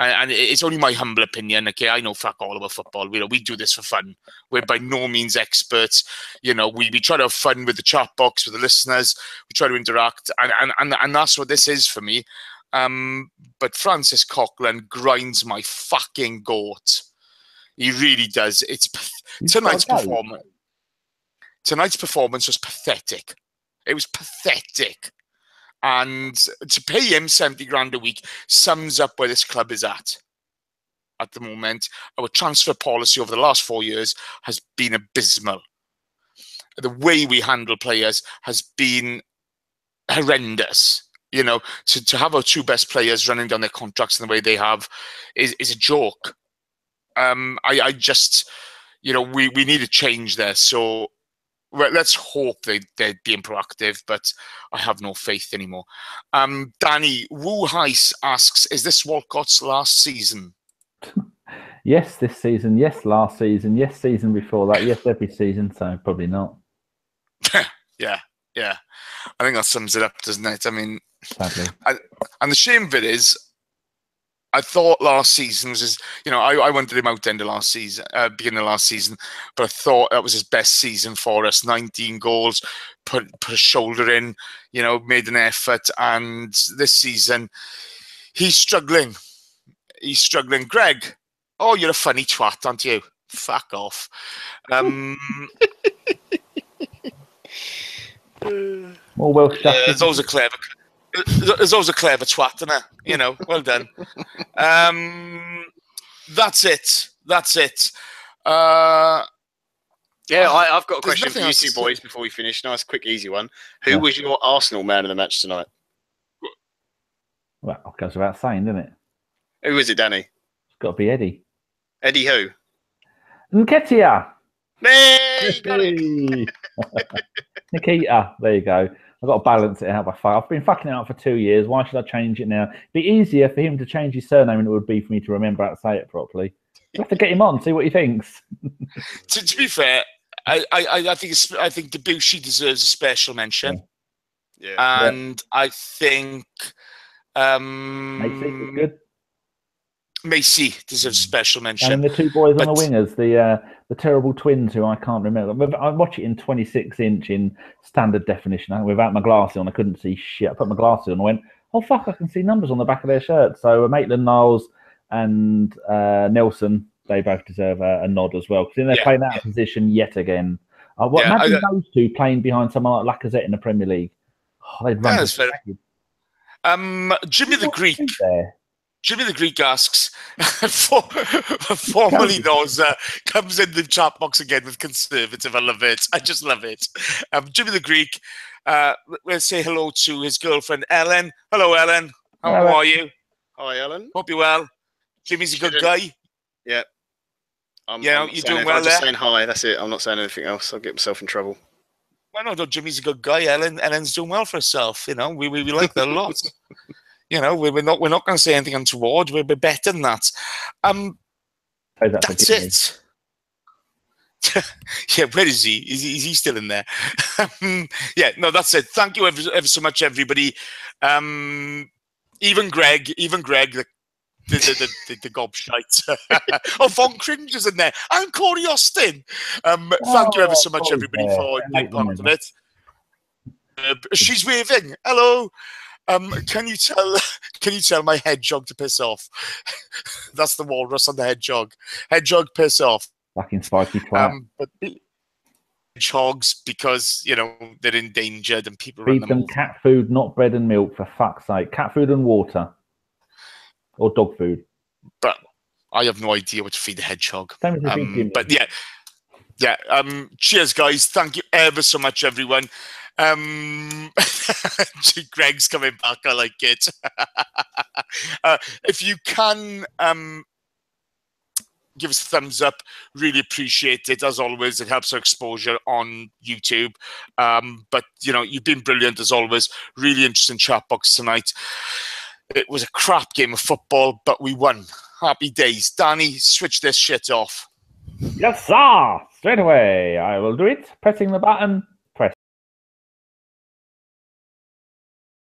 And it's only my humble opinion, okay? I know fuck all about football. We do this for fun. We're by no means experts. You know, we try to have fun with the chat box, with the listeners. We try to interact, and that's what this is for me. But Francis Coughlin grinds my fucking goat. He really does. Tonight's performance was pathetic. It was pathetic. And to pay him 70 grand a week sums up where this club is at the moment. Our transfer policy over the last 4 years has been abysmal. The way we handle players has been horrendous. You know, to have our two best players running down their contracts in the way they have is a joke. I just, you know, we need a change there. So... well, let's hope they're being proactive, but I have no faith anymore. Danny, Wu Heis asks, is this Walcott's last season? Yes, this season. Yes, last season. Yes, season before that. Yes, every season. So probably not. Yeah. I think that sums it up, doesn't it? I mean, sadly. And the shame of it is, I thought last season was I wanted him out end of last season, beginning of last season, but I thought that was his best season for us. 19 goals, put a shoulder in, you know, made an effort. And this season, he's struggling. Greg, oh, you're a funny twat, aren't you? Fuck off. More Welsh. There's always a clever twat, isn't there? You know, well done. That's it. Yeah, I've got a question for you two boys before we finish. Nice, quick, easy one. Who was your Arsenal man of the match tonight? Well, it goes without saying, doesn't it? Who was it, Danny? It's got to be Eddie. Eddie who? Nketiah. Hey, you got it. Nketiah. There you go. I've got to balance it out by 5. I've been fucking it out for 2 years. Why should I change it now? It'd be easier for him to change his surname than it would be for me to remember how to say it properly. We'll have to get him on, see what he thinks. To be fair, I think Debussy deserves a special mention. Yeah. And I think Macy is good. Macy deserves a special mention. And then the two boys on the wingers, the terrible twins who I can't remember. I watch it in 26-inch in standard definition. Without my glasses on, I couldn't see shit. I put my glasses on and went, oh, fuck, I can see numbers on the back of their shirts. So Maitland-Niles and Nelson, they both deserve a nod as well. Because they're playing out of position yet again. Imagine those two playing behind someone like Lacazette in the Premier League. Oh, they'd run. That's fair. Jimmy the Greek. Jimmy the Greek asks, formerly knows, comes in the chat box again with conservative. I love it. I just love it. Jimmy the Greek, we'll say hello to his girlfriend, Ellen. Hello, Ellen. How are you? Hi, Ellen. Hope you're well. Jimmy's a good guy. Yeah. You're doing well I'm just saying hi. That's it. I'm not saying anything else. I'll get myself in trouble. Well, no, Jimmy's a good guy. Ellen's doing well for herself. You know, we like that a lot. You know, we're not going to say anything untoward. We're better than that. That's it. Yeah, where is he? Is he still in there? Yeah, no, that's it. Thank you ever so much, everybody. Even Greg, the gobshite. Oh, Von Cringe is in there. And Corey Austin. Thank you ever so much, everybody, for being part of it. She's waving. Hello. Can you tell my hedgehog to piss off? That's the walrus on the hedgehog. Hedgehog, piss off. Fucking spiky twat. But hedgehogs, because they're endangered and people feed them cat food, not bread and milk, for fuck's sake. Cat food and water, or dog food. But I have no idea what to feed the hedgehog. But yeah. Cheers, guys. Thank you ever so much, everyone. Greg's coming back. I like it. If you can give us a thumbs up, really appreciate it. As always, it helps our exposure on YouTube. But you've been brilliant as always. Really interesting chat box tonight. It was a crap game of football, but we won. Happy days. Danny, switch this shit off. Yes, sir. Straight away. I will do it. Pressing the button.